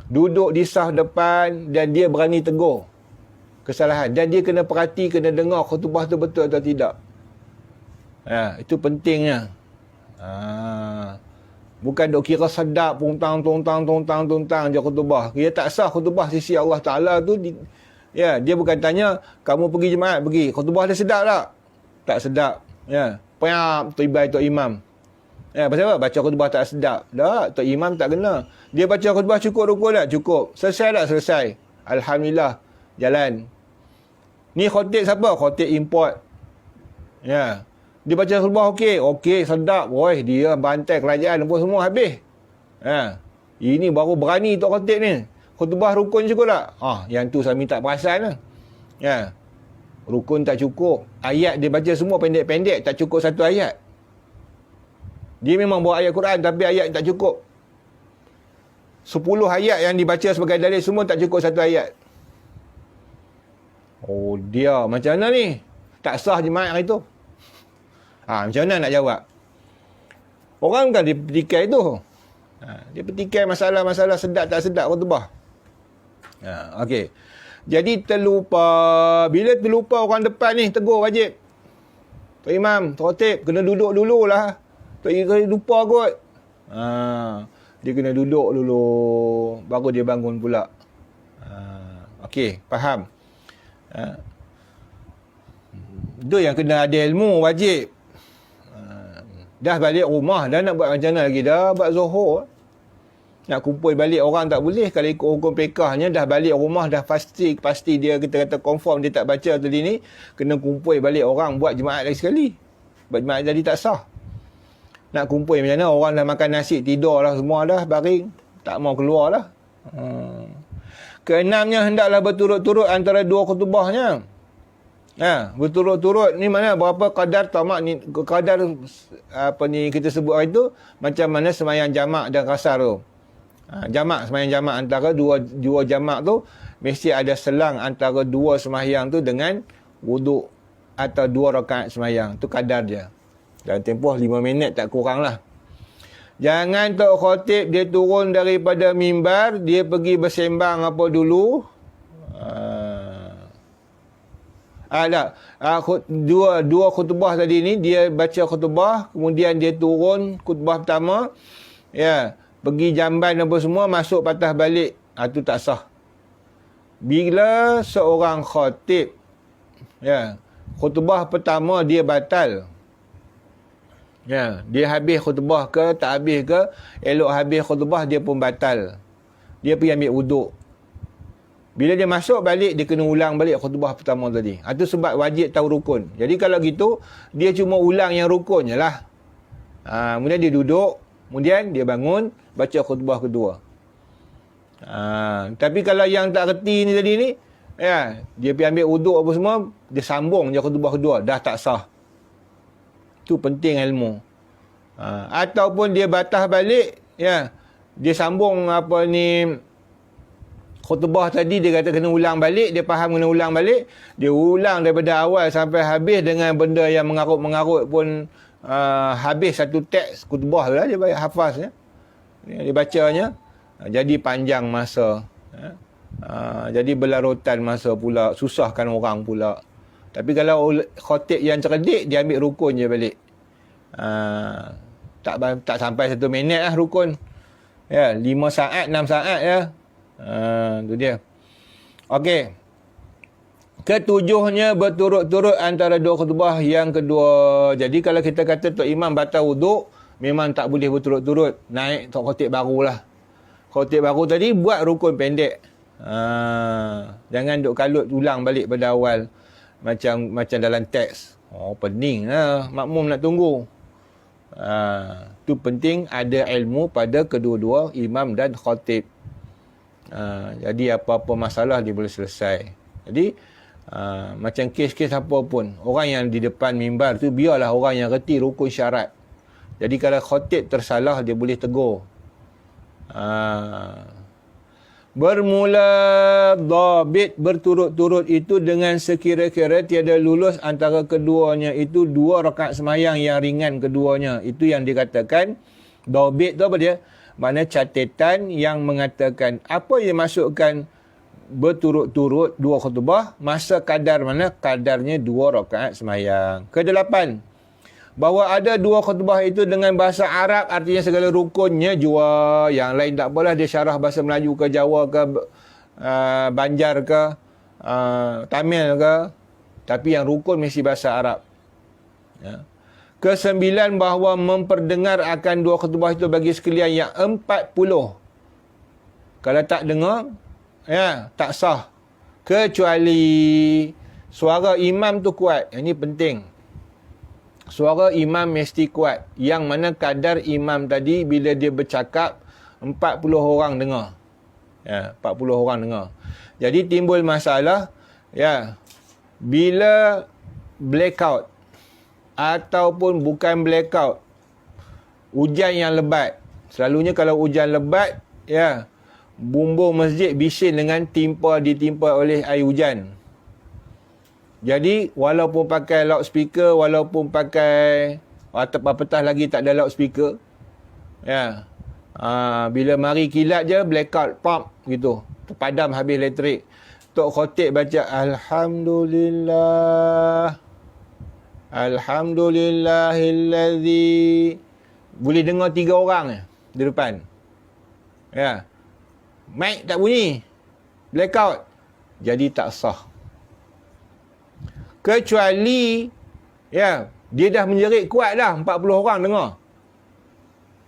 duduk di saf depan dan dia berani tegur kesalahan. Dan dia kena perhati, kena dengar khutbah tu betul atau tidak. Itu pentingnya. Bukan dok kira sedap tuntang je khutbah. Dia tak sah khutbah sisi Allah Taala tu. Dia bukan tanya kamu pergi jemaat, pergi khutbah dia sedap tak? Tak sedap. Ya, piap tibai tok imam. Pasal apa? Baca khutbah tak sedap. Tak, tok imam tak kena. Dia baca khutbah cukup rukuk tak? Cukup. Selesai tak? Selesai. Alhamdulillah. Jalan. Ni khotib siapa? Khotib import. Ya. Dia baca khutbah okey, sedap. Oi, dia bantai kerajaan apa semua habis. Ini baru berani tok khotib ni. Khutbah rukun cukup tak? Yang tu saya minta perasan lah. Ya. Rukun tak cukup. Ayat dia baca semua pendek-pendek, tak cukup satu ayat. Dia memang bawa ayat Quran tapi ayat tak cukup. 10 ayat yang dibaca sebagai dalil semua tak cukup satu ayat. Oh, dia macam mana ni? Tak sah jemaah hari tu. Macam mana nak jawab? Orang kan dia petikai tu. Dia petikai masalah-masalah sedap tak sedap khutbah. Okey. Jadi terlupa. Bila terlupa orang depan ni tegur wajib. Tok Imam, khotib kena duduk dululah. Tok Imam lupa kot. Dia kena duduk dulu. Baru dia bangun pula. Okey, faham. Itu yang kena ada ilmu wajib. Dah balik rumah, dah nak buat macam mana lagi? Dah buat zuhur. Nak kumpul balik orang tak boleh. Kalau ikut hukum fiqahnya, dah balik rumah, dah pasti dia kita kata confirm dia tak baca tadi ni, kena kumpul balik orang buat jemaah lagi sekali. Buat jemaah jadi tak sah. Nak kumpul macam mana? Orang dah makan nasi, tidur lah semua dah, baring. Tak mau keluar lah. Keenamnya, hendaklah berturut-turut antara dua khutbahnya. Berturut-turut ni mana berapa kadar tamak ni, kadar apa ni kita sebut hari tu, macam mana sembahyang jamak dan kasar tu. Jamak, sembahyang jamak antara dua jamak tu mesti ada selang antara dua sembahyang tu dengan wuduk atau 2 rakaat sembahyang. Tu kadar dia. Dalam tempoh 5 minit tak kurang lah. Jangan tok khotib dia turun daripada mimbar, dia pergi bersembang apa dulu. Dua khutbah tadi ni, dia baca khutbah, kemudian dia turun khutbah pertama, pergi jamban apa semua, masuk patah balik. Itu tak sah. Bila seorang khatib, khutbah pertama dia batal, dia habis khutbah ke tak habis ke, elok habis khutbah dia pun batal, dia pergi ambil wuduk. Bila dia masuk balik, dia kena ulang balik khutbah pertama tadi. Itu sebab wajib tahu rukun. Jadi kalau gitu, dia cuma ulang yang rukun je lah. Kemudian dia duduk, kemudian dia bangun, baca khutbah kedua. Tapi kalau yang tak reti ni tadi ni, dia pergi ambil wuduk apa semua, dia sambung je khutbah kedua, dah tak sah. Itu penting ilmu. Ataupun dia batah balik, dia sambung apa ni, khutbah tadi dia kata kena ulang balik, dia faham kena ulang balik, dia ulang daripada awal sampai habis dengan benda yang mengarut-mengarut pun, habis satu teks khutbah lah dia hafaznya, dia bacanya, jadi panjang masa, jadi berlarutan masa pula, susahkan orang pula. Tapi kalau khatib yang cerdik, dia ambil rukun je balik, tak sampai 1 minit lah rukun, 5 saat 6 saat ya. Itu dia. Okey. Ketujuhnya berturut-turut antara dua khutbah yang kedua. Jadi kalau kita kata tok imam batal wuduk, memang tak boleh berturut-turut. Naik tok khatib barulah. Khatib baru tadi buat rukun pendek. Jangan duk kalut ulang balik pada awal macam dalam teks. Pening lah makmum nak tunggu. Tu penting ada ilmu pada kedua-dua imam dan khatib. Jadi apa-apa masalah dia boleh selesai. Jadi macam kes-kes apa pun, orang yang di depan mimbar tu biarlah orang yang reti rukun syarat. Jadi kalau khatib tersalah, dia boleh tegur. Bermula dhabit berturut-turut itu dengan sekira-kira tiada lulus antara keduanya itu 2 rakaat sembahyang yang ringan keduanya. Itu yang dikatakan dhabit tu apa dia? Makna catatan yang mengatakan apa yang masukkan berturut-turut 2 khutbah, masa kadar mana? Kadarnya 2 rakaat sembahyang. Ke-8, bahawa ada 2 khutbah itu dengan bahasa Arab, artinya segala rukunnya jua. Yang lain tak apalah, dia syarah bahasa Melayu ke, Jawa ke, Banjar ke, Tamil ke, tapi yang rukun mesti bahasa Arab. Ke-9, bahawa memperdengar akan 2 khutbah itu bagi sekalian yang 40. Kalau tak dengar, tak sah. Kecuali suara imam tu kuat. Ini penting. Suara imam mesti kuat. Yang mana kadar imam tadi bila dia bercakap 40 orang dengar. 40 orang dengar. Jadi timbul masalah bila blackout ataupun bukan blackout, hujan yang lebat. Selalunya kalau hujan lebat, bumbung masjid bising dengan ditimpa oleh air hujan. Jadi walaupun pakai loudspeaker, walaupun pakai apatah lagi tak ada loudspeaker, ya. Bila mari kilat je, blackout, pop gitu. Terpadam habis elektrik. Tok Khatib baca Alhamdulillah. Alhamdulillahillazi. Boleh dengar 3 orang di depan. Ya. Mic tak bunyi. Blackout. Jadi tak sah. Kecuali ya, dia dah menjerit kuat dah, 40 orang dengar.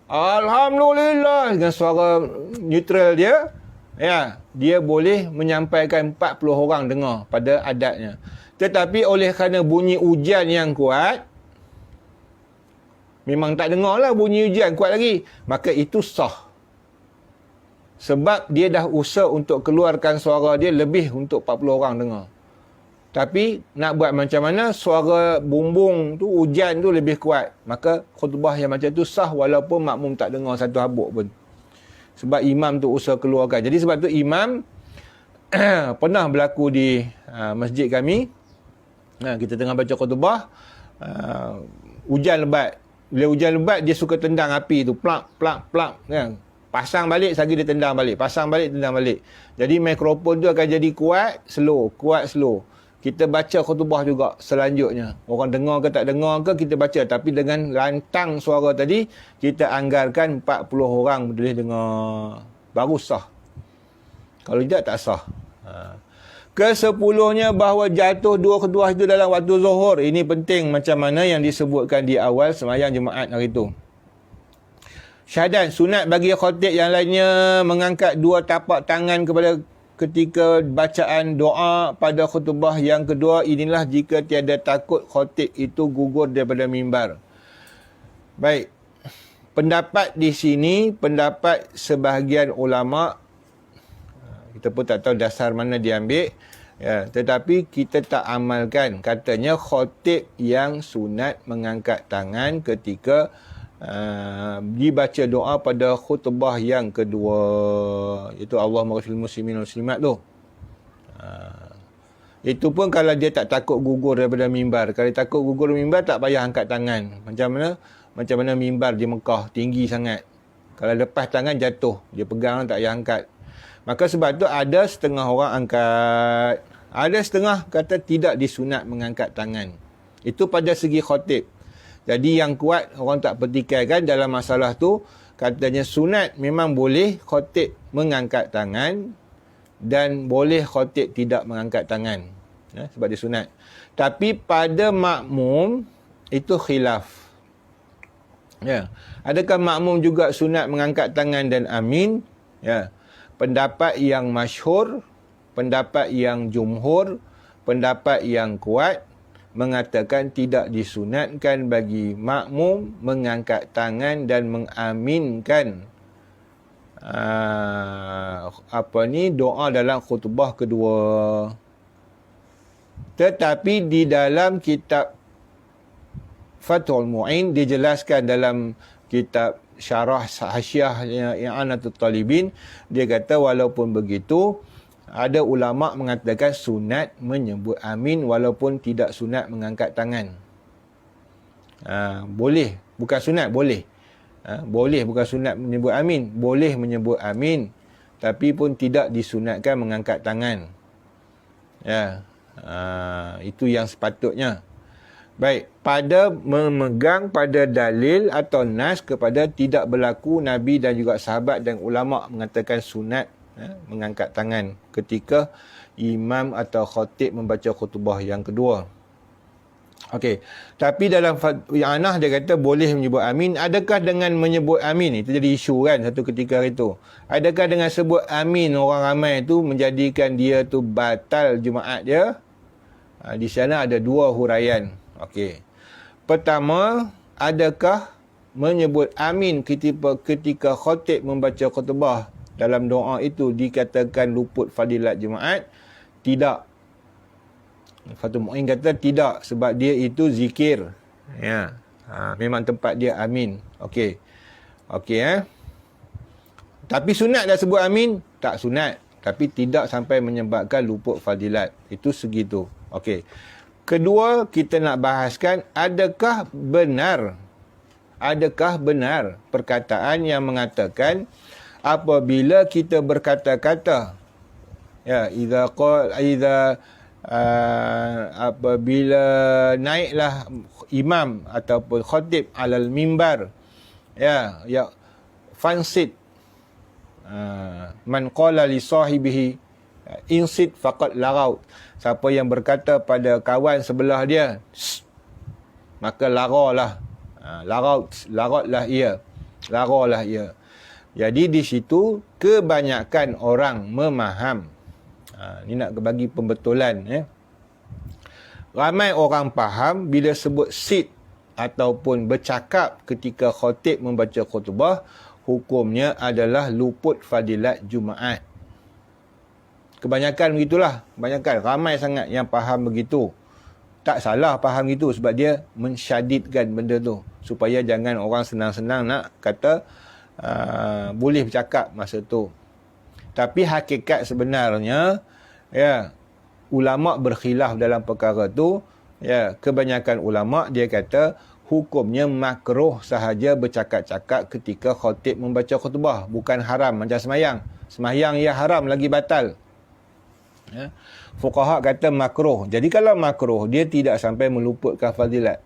Alhamdulillah dengan suara neutral dia, ya, dia boleh menyampaikan 40 orang dengar pada adatnya. Tetapi oleh kerana bunyi hujan yang kuat, memang tak dengar lah bunyi hujan kuat lagi, maka itu sah. Sebab dia dah usaha untuk keluarkan suara dia lebih untuk 40 orang dengar. Tapi nak buat macam mana, suara bumbung tu, hujan tu lebih kuat. Maka khutbah yang macam tu sah walaupun makmum tak dengar satu habuk pun. Sebab imam tu usaha keluarkan. Jadi sebab tu imam pernah berlaku di masjid kami. Kita tengah baca khutbah, hujan lebat. Bila hujan lebat, dia suka tendang api tu. Plak, plak, plak. Kan? Pasang balik, lagi dia tendang balik. Pasang balik, tendang balik. Jadi mikrofon tu akan jadi kuat, slow. Kuat, slow. Kita baca khutbah juga selanjutnya. Orang dengar ke tak dengar ke, kita baca. Tapi dengan lantang suara tadi, kita anggarkan 40 orang boleh dengar. Baru sah. Kalau tidak, tak sah. Ke-10nya bahawa jatuh 2 khutbah itu dalam waktu zuhur. Ini penting macam mana yang disebutkan di awal sembahyang Jumaat hari itu. Syahadat, sunat bagi khatib yang lainnya mengangkat 2 tapak tangan ketika bacaan doa pada khutbah yang kedua. Inilah jika tiada takut khatib itu gugur daripada mimbar. Baik. Pendapat di sini, pendapat sebahagian ulama, kita pun tak tahu dasar mana diambil, ya, tetapi kita tak amalkan. Katanya khatib yang sunat mengangkat tangan ketika dibaca doa pada khutbah yang kedua, iaitu Allahumma ghfirlil muslimin wal muslimat tu. Itu pun kalau dia tak takut gugur daripada mimbar. Kalau dia takut gugur mimbar, tak payah angkat tangan. Macam mana mimbar di Mekah tinggi sangat. Kalau lepas tangan jatuh, dia pegang tak payah angkat. Maka sebab tu ada setengah orang angkat, ada setengah kata tidak disunat mengangkat tangan. Itu pada segi khatib. Jadi yang kuat orang tak pertikaikan dalam masalah tu, katanya sunat memang boleh khatib mengangkat tangan dan boleh khatib tidak mengangkat tangan. Ya, sebab dia sunat. Tapi pada makmum itu khilaf. Ya. Adakah makmum juga sunat mengangkat tangan dan amin? Ya. Pendapat yang masyhur, pendapat yang jumhur, pendapat yang kuat mengatakan tidak disunatkan bagi makmum mengangkat tangan dan mengaminkan doa dalam khutbah kedua. Tetapi di dalam kitab Fathul Mu'in dijelaskan dalam kitab syarah hasyiah I'anatul Talibin, dia kata walaupun begitu, ada ulama mengatakan sunat menyebut amin walaupun tidak sunat mengangkat tangan. Boleh, bukan sunat, boleh. Boleh, bukan sunat menyebut amin. Boleh menyebut amin, tapi pun tidak disunatkan mengangkat tangan. Ya, itu yang sepatutnya. Baik, pada memegang pada dalil atau nas kepada tidak berlaku Nabi dan juga sahabat dan ulama mengatakan sunat mengangkat tangan ketika imam atau khatib membaca khutbah yang kedua. Okey, tapi dalam I'anah dia kata boleh menyebut amin. Adakah dengan menyebut amin, itu jadi isu kan satu ketika itu, adakah dengan sebut amin orang ramai itu menjadikan dia tu batal Jumaat dia? Di sana ada 2 huraian. Okey, pertama, adakah menyebut amin ketika khatib membaca khutbah dalam doa itu dikatakan luput fadilat Jumaat? Tidak. Fathul Mu'in kata tidak, sebab dia itu zikir. Ya. Memang tempat dia amin. Okey. Okey. Tapi sunat dah sebut amin? Tak sunat. Tapi tidak sampai menyebabkan luput fadilat. Itu segitu. Okey. Kedua, kita nak bahaskan adakah benar perkataan yang mengatakan apabila kita berkata-kata, ya, apabila naiklah imam ataupun khatib alal mimbar, ya fansit, man qala li sahibihi insit faqad lagaw. Siapa yang berkata pada kawan sebelah dia, maka laralah. Larotlah ia. Jadi di situ kebanyakan orang memaham. Ni nak bagi pembetulan. Ramai orang faham bila sebut sit ataupun bercakap ketika khatib membaca khutbah, hukumnya adalah luput fadilat Jumaat. Kebanyakan begitulah. Kebanyakan. Ramai sangat yang faham begitu. Tak salah faham gitu sebab dia mensyadidkan benda tu. Supaya jangan orang senang-senang nak kata boleh bercakap masa tu. Tapi hakikat sebenarnya, ya, ulama' berkhilaf dalam perkara tu. Ya, kebanyakan ulama' dia kata hukumnya makruh sahaja bercakap-cakap ketika khatib membaca khutbah. Bukan haram macam semayang. Semayang ia haram lagi batal. Ya. Fuqaha kata makruh. Jadi kalau makruh, dia tidak sampai meluputkan fadilat.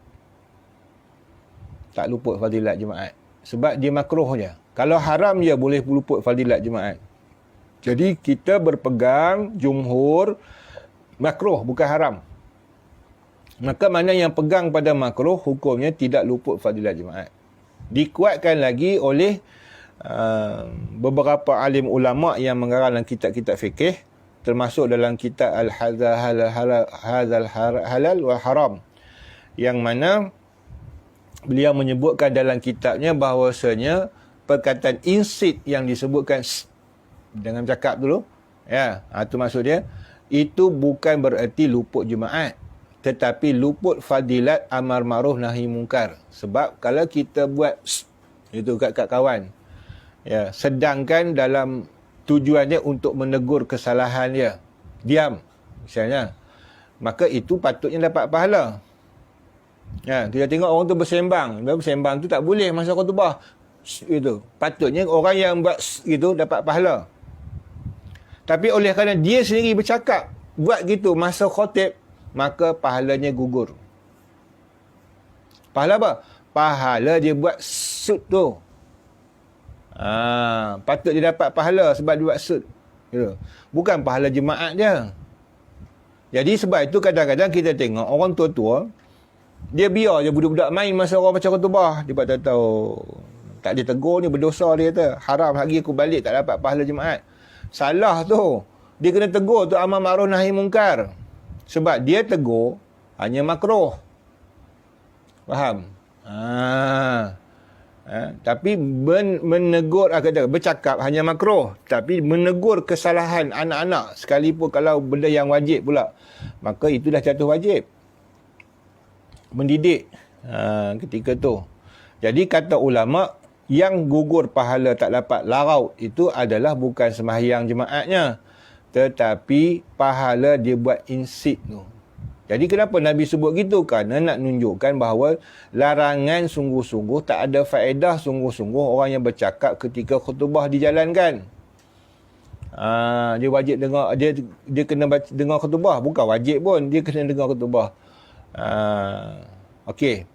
Tak luput fadilat Jumaat. Sebab dia makruh je. Kalau haram, dia boleh luput fadilat Jumaat. Jadi kita berpegang jumhur makruh, bukan haram. Maka mana yang pegang pada makruh, hukumnya tidak luput fadilat Jumaat. Dikuatkan lagi oleh beberapa alim ulama' yang mengarang dalam kitab-kitab fikih, termasuk dalam kitab Al-Halal wal Haram, yang mana beliau menyebutkan dalam kitabnya bahawasanya perkataan insit yang disebutkan dengan cakap dulu, ya, itu maksud dia, itu bukan bererti luput Jumaat, tetapi luput fadilat amar ma'ruf nahi mungkar. Sebab kalau kita buat itu kat kawan, ya, sedangkan dalam tujuannya untuk menegur kesalahan dia, diam misalnya, maka itu patutnya dapat pahala. Ya, kita tengok orang tu bersembang tu tak boleh masa khutbah. Itu patutnya orang yang buat gitu dapat pahala. Tapi oleh kerana dia sendiri bercakap buat gitu masa khatib, maka pahalanya gugur. Pahala apa? Pahala dia buat sud tu. Patut dia dapat pahala sebab dia buat sud. Gitu. Bukan pahala jemaat dia. Jadi sebab itu kadang-kadang kita tengok orang tua-tua, dia biar je budak-budak main masa orang baca khutbah. Dia tak tahu, tak dia tegur ni, berdosa dia kata. Haram lagi aku balik tak dapat pahala jemaat. Salah tu. Dia kena tegur tu amar ma'ruf nahi mungkar. Sebab dia tegur hanya makruh. Faham? Tapi menegur, bercakap hanya makruh, tapi menegur kesalahan anak-anak sekalipun kalau benda yang wajib pula, maka itu dah jatuh wajib mendidik ketika tu. Jadi kata ulama, yang gugur pahala tak dapat larau itu adalah bukan sembahyang jemaatnya, tetapi pahala dia buat insit tu. Jadi kenapa Nabi sebut gitu? Kerana nak tunjukkan bahawa larangan sungguh-sungguh tak ada faedah sungguh-sungguh orang yang bercakap ketika khutbah dijalankan. Dia wajib dengar, dia kena dengar khutbah, bukan wajib pun, dia kena dengar khutbah. Okey.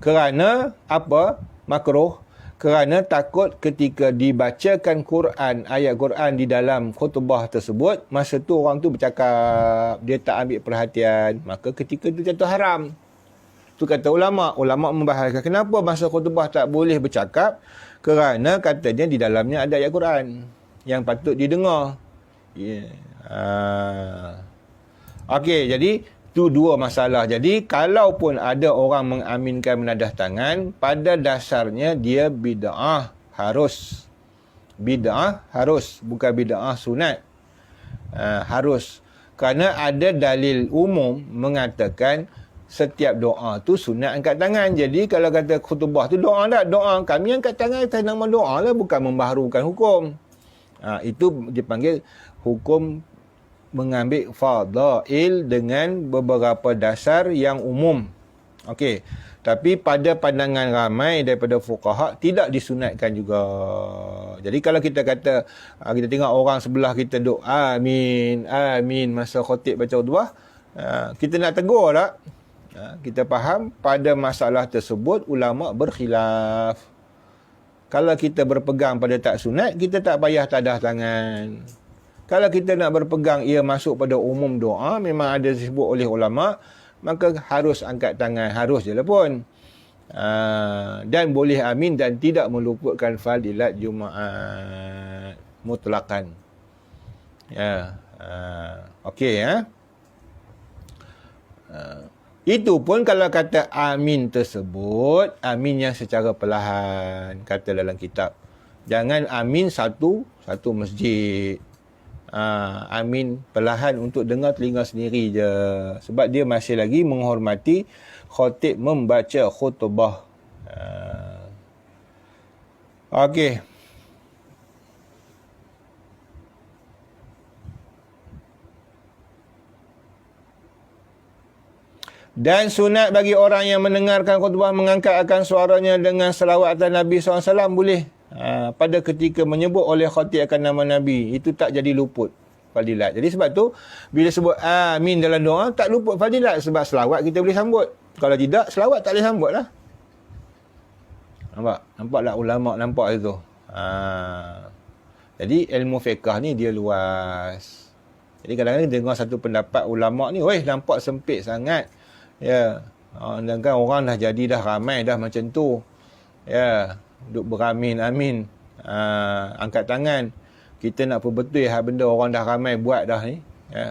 Kerana apa? Makruh. Kerana takut ketika dibacakan Quran, ayat Quran di dalam khutbah tersebut, masa tu orang tu bercakap, dia tak ambil perhatian, maka ketika itu jatuh haram. Tu kata ulama. Ulama membahaskan kenapa masa khutbah tak boleh bercakap, kerana katanya di dalamnya ada ayat Quran yang patut didengar. Okey, jadi itu dua masalah. Jadi kalaupun ada orang mengaminkan menadah tangan, pada dasarnya dia bid'ah harus. Bid'ah harus, bukan bid'ah sunat. Harus. Kerana ada dalil umum mengatakan setiap doa tu sunat angkat tangan. Jadi kalau kata khutbah tu doa tak? Doa. Kami angkat tangan atas nama doa lah, bukan membaharukan hukum. Itu dipanggil hukum mengambil fadail dengan beberapa dasar yang umum. Okey. Tapi pada pandangan ramai daripada fuqaha tidak disunatkan juga. Jadi kalau kita kata, kita tengok orang sebelah kita duk amin, amin masa khatib baca khutbah, kita nak tegur tak? Kita faham pada masalah tersebut ulama berkhilaf. Kalau kita berpegang pada tak sunat, kita tak payah tadah tangan. Kalau kita nak berpegang ia masuk pada umum doa, memang ada disebut oleh ulama, maka harus angkat tangan, harus je lah pun. Dan boleh amin dan tidak meluputkan fadilat Jumaat mutlakan. Ya. Okey ya. Itu pun kalau kata amin tersebut, amin yang secara perlahan, kata dalam kitab. Jangan amin satu masjid. Amin perlahan untuk dengar telinga sendiri je. Sebab dia masih lagi menghormati khatib membaca khutbah. Okey. Dan sunat bagi orang yang mendengarkan khutbah mengangkat akan suaranya dengan selawat atas Nabi SAW boleh. Pada ketika menyebut oleh khatib akan nama Nabi, itu tak jadi luput fadilat. Jadi sebab tu bila sebut amin dalam doa tak luput fadilat, sebab selawat kita boleh sambut. Kalau tidak, selawat tak boleh sambut lah. Nampak tak ulama nampak itu. Jadi ilmu fiqh ni dia luas. Jadi kadang-kadang dengar satu pendapat ulama ni, weh nampak sempit sangat. Ya. Dan kan orang dah jadi dah ramai dah macam tu. Ya. Duk beramin amin, angkat tangan. Kita nak perbetul benda orang dah ramai buat dah ni,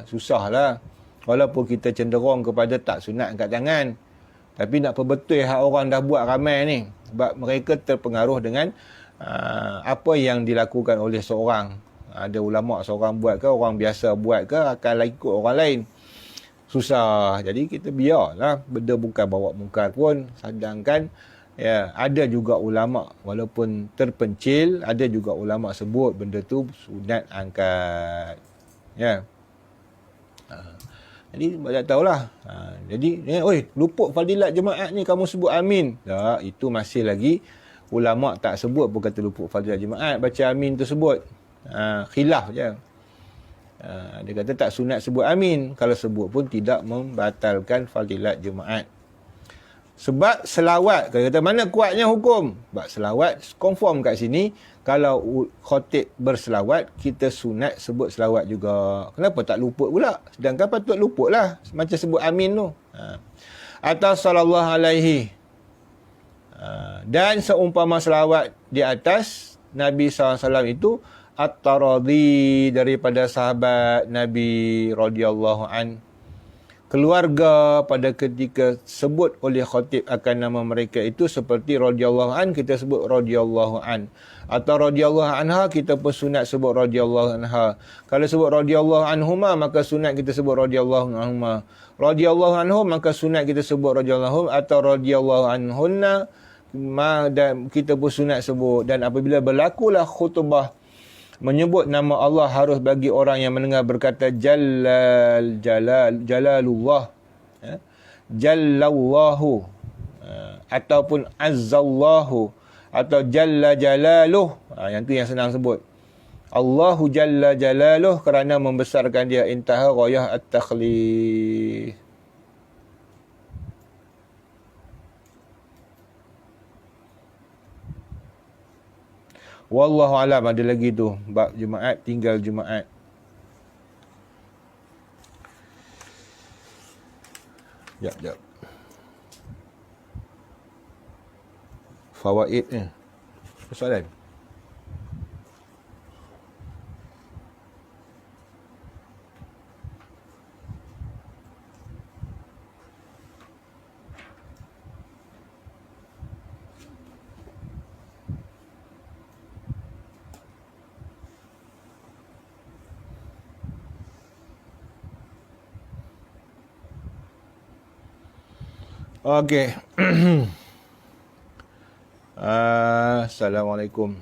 susahlah. Walaupun kita cenderung kepada tak sunat angkat tangan, tapi nak perbetul orang dah buat ramai ni, sebab mereka terpengaruh dengan apa yang dilakukan oleh seorang. Ada ulama seorang buat ke, orang biasa buat ke, akan ikut orang lain. Susah. Jadi kita biarlah, benda bukan bawa mungkar pun. Sedangkan ya, ada juga ulama walaupun terpencil, ada juga ulama sebut benda tu sunat angkat. Ya. Jadi tak tahulah. Jadi luput fadilat jemaat ni kamu sebut amin. Tak, itu masih lagi ulama tak sebut pun kata luput fadilat jemaat baca amin tersebut. Khilaf je. Dia kata tak sunat sebut amin, kalau sebut pun tidak membatalkan fadilat jemaat. Sebab selawat, kata mana kuatnya hukum? Sebab selawat, confirm kat sini, kalau khatib berselawat, kita sunat sebut selawat juga. Kenapa tak luput pula? Sedangkan patut luput lah, macam sebut amin tu. Atau sallallahu alaihi. Dan seumpama selawat di atas Nabi SAW itu, at-taradhi daripada sahabat Nabi radhiyallahu an. Keluarga pada ketika sebut oleh khatib akan nama mereka itu seperti radhiyallahu an, kita sebut radhiyallahu an. Atau radhiyallahu anha, kita pun sunat sebut radhiyallahu anha. Kalau sebut radhiyallahu anhuma, maka sunat kita sebut radhiyallahu anhuma. Radhiyallahu anhum, maka sunat kita sebut radhiyallahu anhum. Atau radhiyallahu anhunna, dan kita pun sunat sebut. Dan apabila berlakulah khutbah menyebut nama Allah, harus bagi orang yang mendengar berkata jalalullah, jallallahu, ataupun azzallahu, atau jalla jalaluh. Yang tu yang senang sebut. Allahu jalla jalaluh, kerana membesarkan dia. Intaha ghayah at-takhlif. Wallahu alam, ada lagi tu bab Jumaat, tinggal Jumaat. Jap. Fawaid ni. Soalan. Okey. Assalamualaikum.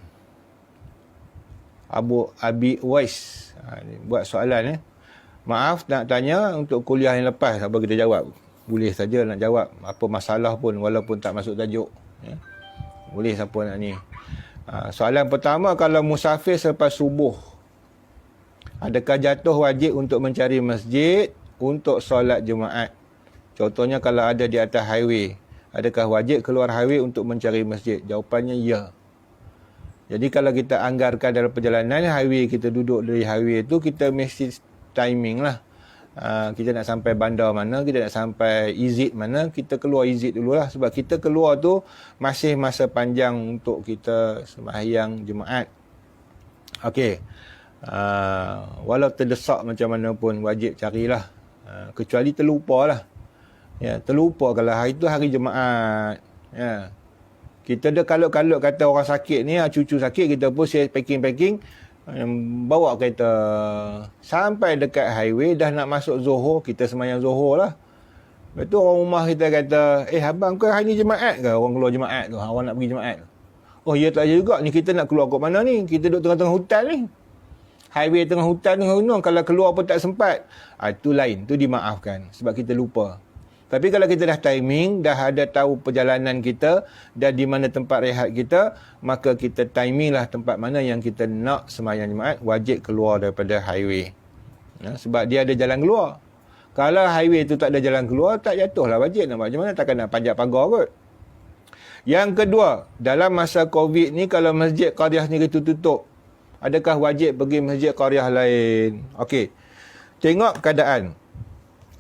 Abu Abi Uwais buat soalan Maaf nak tanya untuk kuliah yang lepas, apa kita jawab? Boleh saja nak jawab. Apa masalah pun walaupun tak masuk tajuk. Ya. Boleh siapa nak ni. Soalan pertama, kalau musafir selepas subuh, adakah jatuh wajib untuk mencari masjid untuk solat Jumaat? Contohnya kalau ada di atas highway, adakah wajib keluar highway untuk mencari masjid? Jawapannya ya. Jadi kalau kita anggarkan dalam perjalanan highway, kita duduk dari highway tu, kita mesti timing lah. Kita nak sampai bandar mana, kita nak sampai exit mana, kita keluar exit dululah. Sebab kita keluar tu masih masa panjang untuk kita sembahyang Jumaat. Okey. Walau terdesak macam mana pun wajib carilah. Kecuali terlupa lah. Ya, terlupa kalau hari tu hari Jumaat. Ya. Kita dah kalut-kalut kata orang sakit ni, cucu sakit, kita pun packing-packing, bawa kereta sampai dekat highway, dah nak masuk Zohor, kita sembahyang Zohor lah. Lepas tu orang rumah kita kata, abang kau hari ni Jumaat ke? Orang keluar Jumaat tu, orang nak pergi Jumaat. Oh ya tak juga, ni kita nak keluar kat mana ni? Kita duduk tengah-tengah hutan ni. Highway tengah hutan, tengah gunung, kalau keluar pun tak sempat. Itu lain, tu dimaafkan sebab kita lupa. Tapi kalau kita dah timing, dah ada tahu perjalanan kita, dah di mana tempat rehat kita, maka kita timing lah tempat mana yang kita nak sembahyang Jumaat, wajib keluar daripada highway. Ya, sebab dia ada jalan keluar. Kalau highway tu tak ada jalan keluar, tak jatuh lah wajib. Nak macam mana? Takkan nak panjat pagar kot. Yang kedua, dalam masa COVID ni, kalau masjid qaryah ni itu tutup, adakah wajib pergi masjid qaryah lain? Okey, tengok keadaan.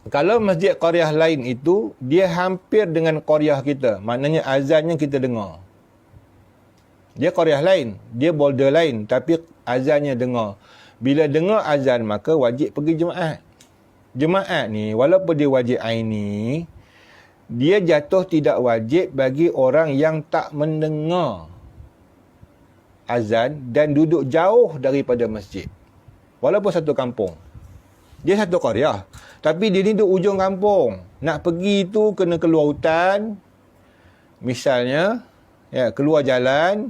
Kalau masjid qaryah lain itu, dia hampir dengan qaryah kita. Maknanya azannya kita dengar. Dia qaryah lain. Dia border lain. Tapi azannya dengar. Bila dengar azan, maka wajib pergi Jumaat. Jumaat ni, walaupun dia wajib aini, dia jatuh tidak wajib bagi orang yang tak mendengar azan dan duduk jauh daripada masjid. Walaupun satu kampung. Dia satu qaryah. Tapi dia ni duduk ujung kampung. Nak pergi tu kena keluar hutan. Misalnya, ya, keluar jalan.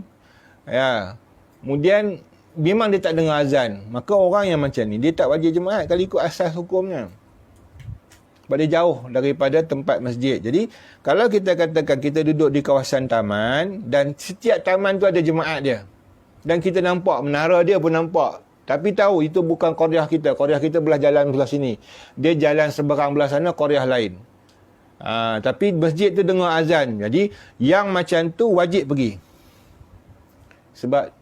Ya. Kemudian, memang dia tak dengar azan. Maka orang yang macam ni, dia tak wajib Jumaat kalau ikut asas hukumnya. Sebab dia jauh daripada tempat masjid. Jadi, kalau kita katakan kita duduk di kawasan taman, dan setiap taman tu ada Jumaat dia. Dan kita nampak, menara dia pun nampak. Tapi tahu itu bukan qaryah kita. Qaryah kita belah jalan belah sini. Dia jalan seberang belah sana, qaryah lain. Tapi masjid tu dengar azan. Jadi, yang macam tu wajib pergi. Sebab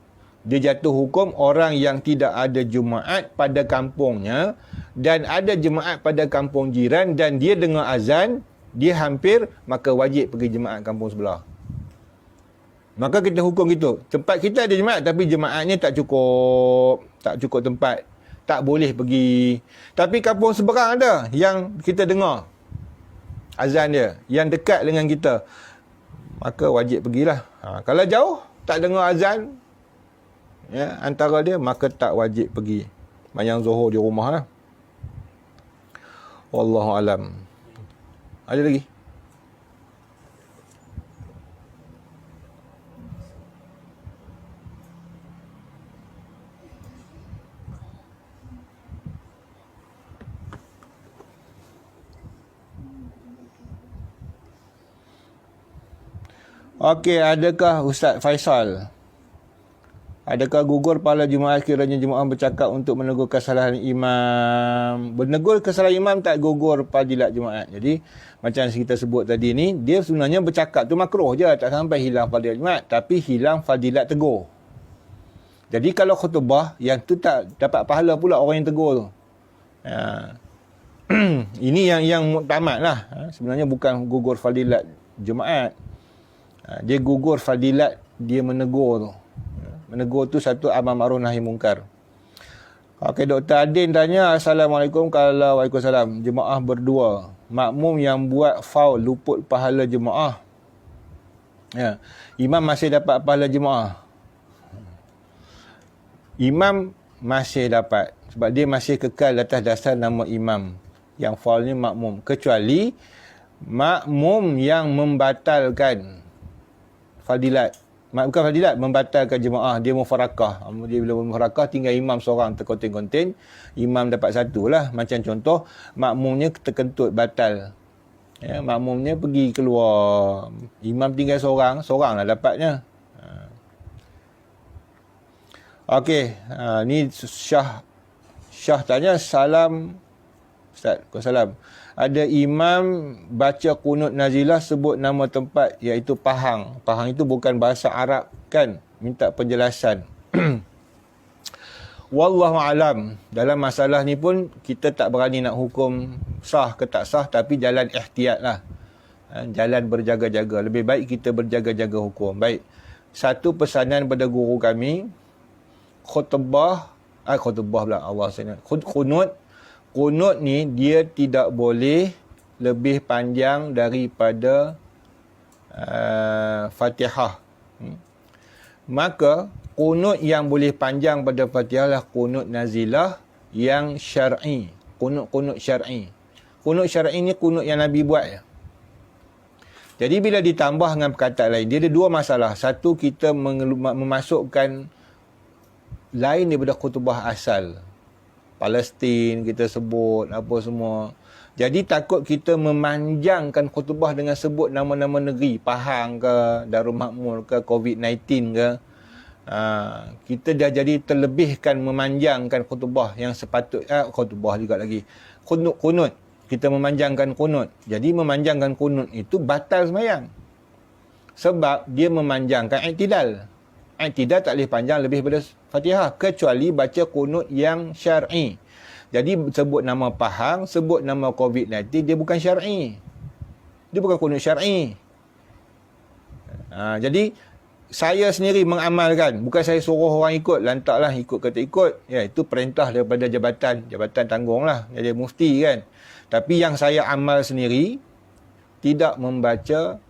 dia jatuh hukum orang yang tidak ada Jumaat pada kampungnya dan ada Jumaat pada kampung jiran dan dia dengar azan, dia hampir, maka wajib pergi Jumaat kampung sebelah. Maka kita hukum gitu. Tempat kita ada Jumaat tapi Jumaatnya tak cukup. Tak cukup tempat. Tak boleh pergi. Tapi kampung seberang ada yang kita dengar azan dia. Yang dekat dengan kita. Maka wajib pergilah. Kalau jauh, tak dengar azan, ya, antara dia, maka tak wajib pergi. Sembahyang Zuhur di rumah lah. Wallahualam. Ada lagi? Okey, adakah Ustaz Faisal, adakah gugur pahala Jumaat kiranya Jumaat bercakap untuk menegur kesalahan imam? Menegur kesalahan imam tak gugur fadilat Jumaat. Jadi, macam kita sebut tadi ni, dia sebenarnya bercakap tu makruh je. Tak sampai hilang fadilat Jumaat. Tapi hilang fadilat tegur. Jadi, kalau khutbah, yang tu tak dapat pahala pula orang yang tegur tu. Ini yang muktamad lah. Sebenarnya bukan gugur fadilat Jumaat. Dia gugur fadilat dia menegur tu. Menegur tu satu amar ma'ruf nahi mungkar. Okey, Dr. Adin tanya, Assalamualaikum. Kalau Waalaikumsalam, jemaah berdua, makmum yang buat faul luput pahala jemaah. Ya, imam masih dapat pahala jemaah. Imam masih dapat sebab dia masih kekal atas dasar nama imam. Yang faulnya makmum, kecuali makmum yang membatalkan fadilat. bukan fadilat, membatalkan jemaah, dia mufarakah. Dia bila mufarakah tinggal imam seorang terkonten-konten, imam dapat satu lah. Macam contoh, makmumnya terkentut batal. Ya, makmumnya pergi keluar, imam tinggal seorang lah dapatnya. Okey, ni Syah tanya, salam Ustaz, salam. Ada imam baca kunut nazilah sebut nama tempat iaitu Pahang. Pahang itu bukan bahasa Arab kan? Minta penjelasan. Wallahu alam. Dalam masalah ni pun kita tak berani nak hukum sah ke tak sah, tapi jalan ihtiyat lah. Jalan berjaga-jaga. Lebih baik kita berjaga-jaga hukum. Baik. Satu pesanan pada guru kami, khutbah pula Allah sana. Kunut ni dia tidak boleh lebih panjang daripada Fatihah. Maka kunut yang boleh panjang pada Fatihah lah kunut nazilah yang syar'i. Kunut syar'i. Kunut syar'i ni kunut yang Nabi buat ya. Jadi bila ditambah dengan perkataan lain, dia ada dua masalah. Satu, kita memasukkan lain daripada khutbah asal. Palestin kita sebut apa semua. Jadi takut kita memanjangkan khutbah dengan sebut nama-nama negeri, Pahang ke, Darul Makmur ke, COVID-19 ke. Kita dah jadi terlebihkan memanjangkan khutbah yang sepatutnya, khutbah juga lagi. Kunut. Kita memanjangkan kunut. Jadi memanjangkan kunut itu batal sembahyang. Sebab dia memanjangkan i'tidal. I'tidal tak boleh panjang lebih daripada Fatihah kecuali baca kunut yang syar'i. Jadi sebut nama Pahang, sebut nama COVID-19, dia bukan syar'i. Dia bukan kunut syar'i. Jadi saya sendiri mengamalkan, bukan saya suruh orang ikut, lantaklah ikut ke tak ikut. Ya, itu perintah daripada jabatan tanggunglah, jadi mufti kan. Tapi yang saya amal sendiri, tidak membaca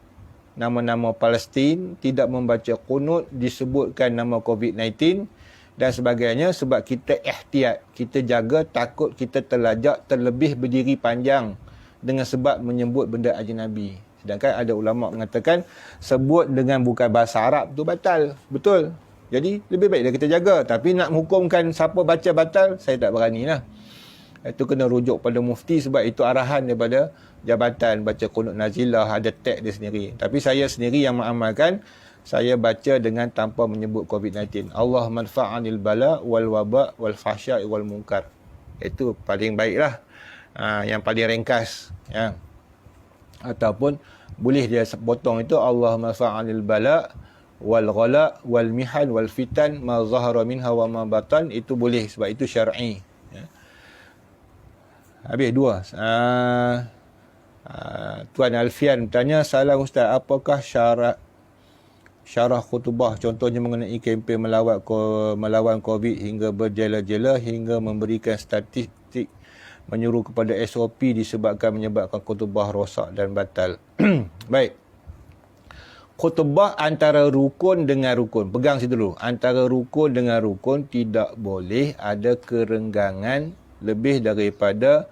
nama-nama Palestin, tidak membaca kunut, disebutkan nama COVID-19 dan sebagainya, sebab kita ihtiyat, kita jaga takut kita terlajak, terlebih berdiri panjang dengan sebab menyebut benda ajnabi. Sedangkan ada ulama mengatakan sebut dengan bukan bahasa Arab tu batal. Betul. Jadi lebih baik kita jaga. Tapi nak menghukumkan siapa baca batal, saya tak beranilah. Itu kena rujuk pada mufti sebab itu arahan daripada jabatan. Baca kunut nazilah, ada tag dia sendiri. Tapi saya sendiri yang mengamalkan, saya baca dengan tanpa menyebut COVID-19. Allah manfa'anil bala wal waba wal fahsya'i wal munkar. Itu paling baiklah. Yang paling ringkas. Ya. Ataupun boleh dia potong itu Allah manfa'anil bala wal ghala wal mihan wal fitan ma zahara minha wa ma batan. Itu boleh sebab itu syar'i. Ya. Habis dua. Tuan Alfian bertanya, salam Ustaz, apakah syarah khutbah contohnya mengenai kempen melawan COVID hingga berjela-jela hingga memberikan statistik menyuruh kepada SOP menyebabkan khutbah rosak dan batal. Baik. Khutbah antara rukun dengan rukun. Pegang situ dulu. Antara rukun dengan rukun tidak boleh ada kerenggangan lebih daripada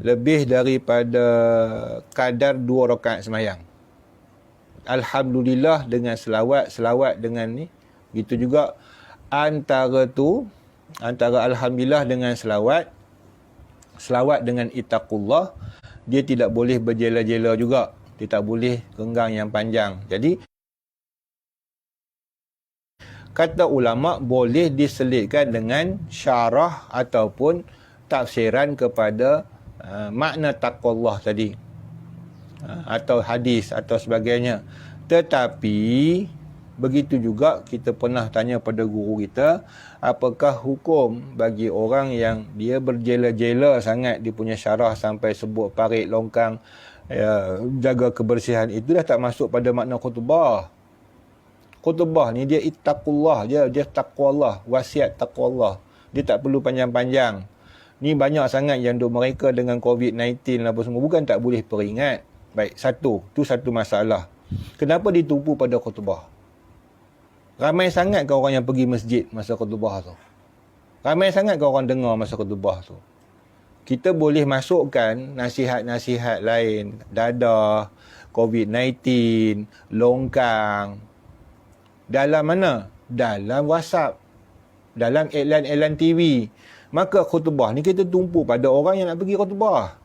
lebih daripada kadar 2 rakaat sembahyang. Alhamdulillah dengan selawat dengan ni. Gitu juga antara alhamdulillah dengan selawat dengan ittaqullah, dia tidak boleh berjela-jela juga. Dia tak boleh renggang yang panjang. Jadi kata ulama boleh diselitkan dengan syarah ataupun tafsiran kepada makna taqwallah tadi. Atau hadis atau sebagainya. Tetapi begitu juga kita pernah tanya pada guru kita, apakah hukum bagi orang yang dia berjela-jela sangat, dia punya syarah sampai sebut parit longkang, jaga kebersihan, itu dah tak masuk pada makna khutbah. Khutbah ni dia ittaqullah, dia taqwa Allah, wasiat taqwa Allah. Dia tak perlu panjang-panjang. Ni banyak sangat yang duk mereka dengan COVID-19 apa semua, bukan tak boleh peringat. Baik, satu masalah. Kenapa ditumpu pada khutbah? Ramai sangat ke orang yang pergi masjid masa khutbah tu? Ramai sangat ke orang dengar masa khutbah tu? kita boleh masukkan nasihat-nasihat lain, dadah, COVID-19, longkang. Dalam mana? Dalam WhatsApp. Dalam iklan-iklan TV. Maka khutbah ni kita tumpu pada orang yang nak pergi khutbah.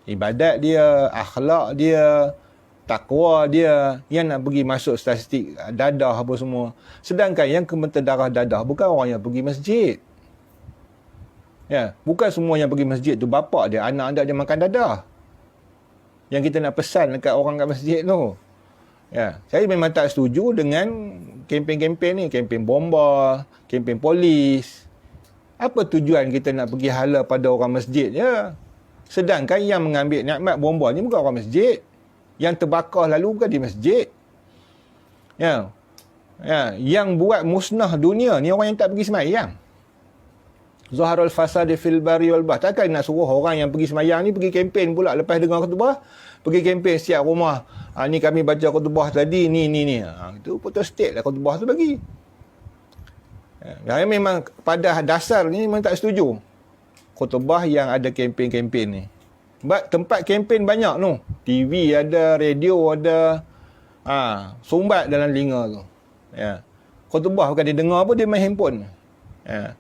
Ibadat dia, akhlak dia, takwa dia, yang nak pergi masuk statistik dadah apa semua. Sedangkan yang kementedarah dadah bukan orang yang pergi masjid. Ya, bukan semua yang pergi masjid tu bapa dia, anak dia makan dadah. Yang kita nak pesan dekat orang kat masjid tu. Ya, saya memang tak setuju dengan kempen-kempen ni, kempen bomba, kempen polis. Apa tujuan kita nak pergi hala pada orang masjid ya? Sedangkan yang mengambil nikmat bomba ni bukan orang masjid. Yang terbakar lalu bukan di masjid. Ya. Ya, yang buat musnah dunia ni orang yang tak pergi semayang. Zaharul fasad fil bari wal bahr. Takkan nak suruh orang yang pergi semayang ni pergi kempen pula lepas dengar khutbah, pergi kempen setiap rumah. Ni kami baca khutbah tadi, ni. Itu putus state lah khutbah tu bagi. Ya, memang pada dasar ni memang tak setuju khutbah yang ada kempen-kempen ni. Sebab tempat kempen banyak tu. TV ada, radio ada. Sumbat dalam telinga tu. Ya. Khutbah bukan dia dengar pun, dia main handphone. Ya.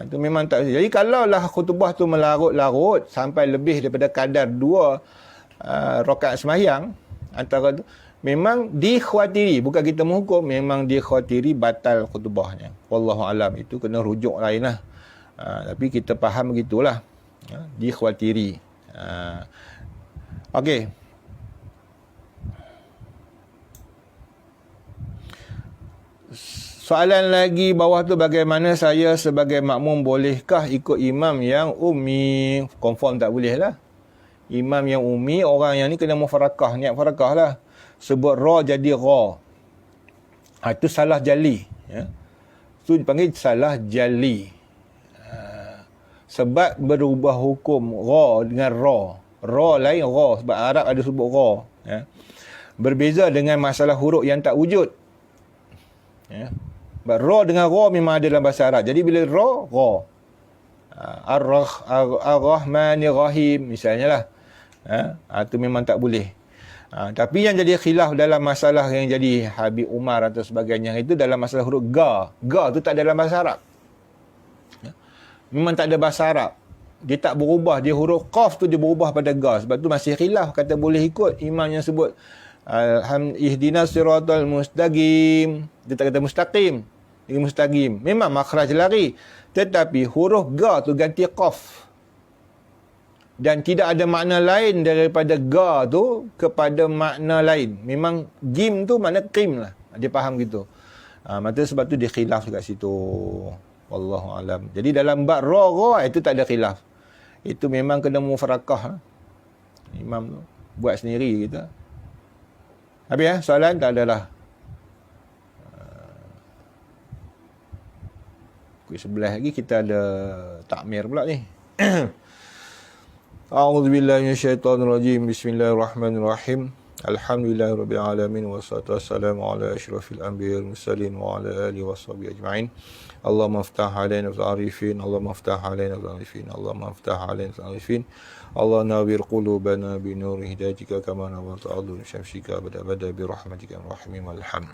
Itu memang tak. Jadi kalaulah khutbah tu melarut-larut sampai lebih daripada kadar 2 rakaat sembahyang antara tu, memang dikhawatiri, bukan kita menghukum, memang dikhawatiri batal khutbahnya. Wallahu alam, itu kena rujuk lain lah. Tapi kita faham begitulah. Dikhawatiri. Okey. Soalan lagi bawah tu, bagaimana saya sebagai makmum bolehkah ikut imam yang ummi? Confirm tak boleh lah. Imam yang ummi, orang yang ni kena mufarakah, niat farakah lah. Sebut ra jadi ra. Itu salah jali. Ya. Itu dipanggil salah jali. Sebab berubah hukum ra dengan ra. Ra lain ra. Sebab Arab ada sebut ra. Ya. Berbeza dengan masalah huruf yang tak wujud. Ya. Ra dengan ra memang ada dalam bahasa Arab. Jadi bila ra. Ar-Rahmanir Rahim misalnya lah. Itu memang tak boleh. Tapi yang jadi khilaf dalam masalah yang jadi Habib Umar atau sebagainya itu dalam masalah huruf ga. Ga tu tak ada dalam bahasa Arab. Memang tak ada bahasa Arab. Dia tak berubah. Dia huruf qaf tu dia berubah pada ga. Sebab tu masih khilaf. Kata boleh ikut imam yang sebut ihdinas siratal mustaqim. Dia tak kata mustaqim. Dia mustaqim. Memang makhraj lari. Tetapi huruf ga tu ganti qaf. Dan tidak ada makna lain daripada ga tu kepada makna lain. Memang jim tu makna qim lah. Dia faham gitu. Maka sebab tu dia khilaf kat situ. Wallahu alam. Jadi dalam bab ra itu tak ada khilaf. Itu memang kena mufarakah. Imam tu buat sendiri kita. Habis ya? Soalan tak adalah. Sebelah lagi kita ada takmir pula ni. A'udzubillahi minasyaitonirrajim. Bismillahirrahmanirrahim. Alhamdulillahirabbil alamin wassalatu wassalamu ala asyrafil anbiya'i wal mursalin wa ala alihi washabihi ajma'in. Allahumma iftah 'alaina bil arifin, Allahumma iftah 'alaina bil arifin, Allahumma iftah 'alaina bil arifin. Allah nawwir qulubana bi nuri hidayatika kama nawwarta al-ardha bi syamsika bada bi rahmatika ya rahim wal hamd.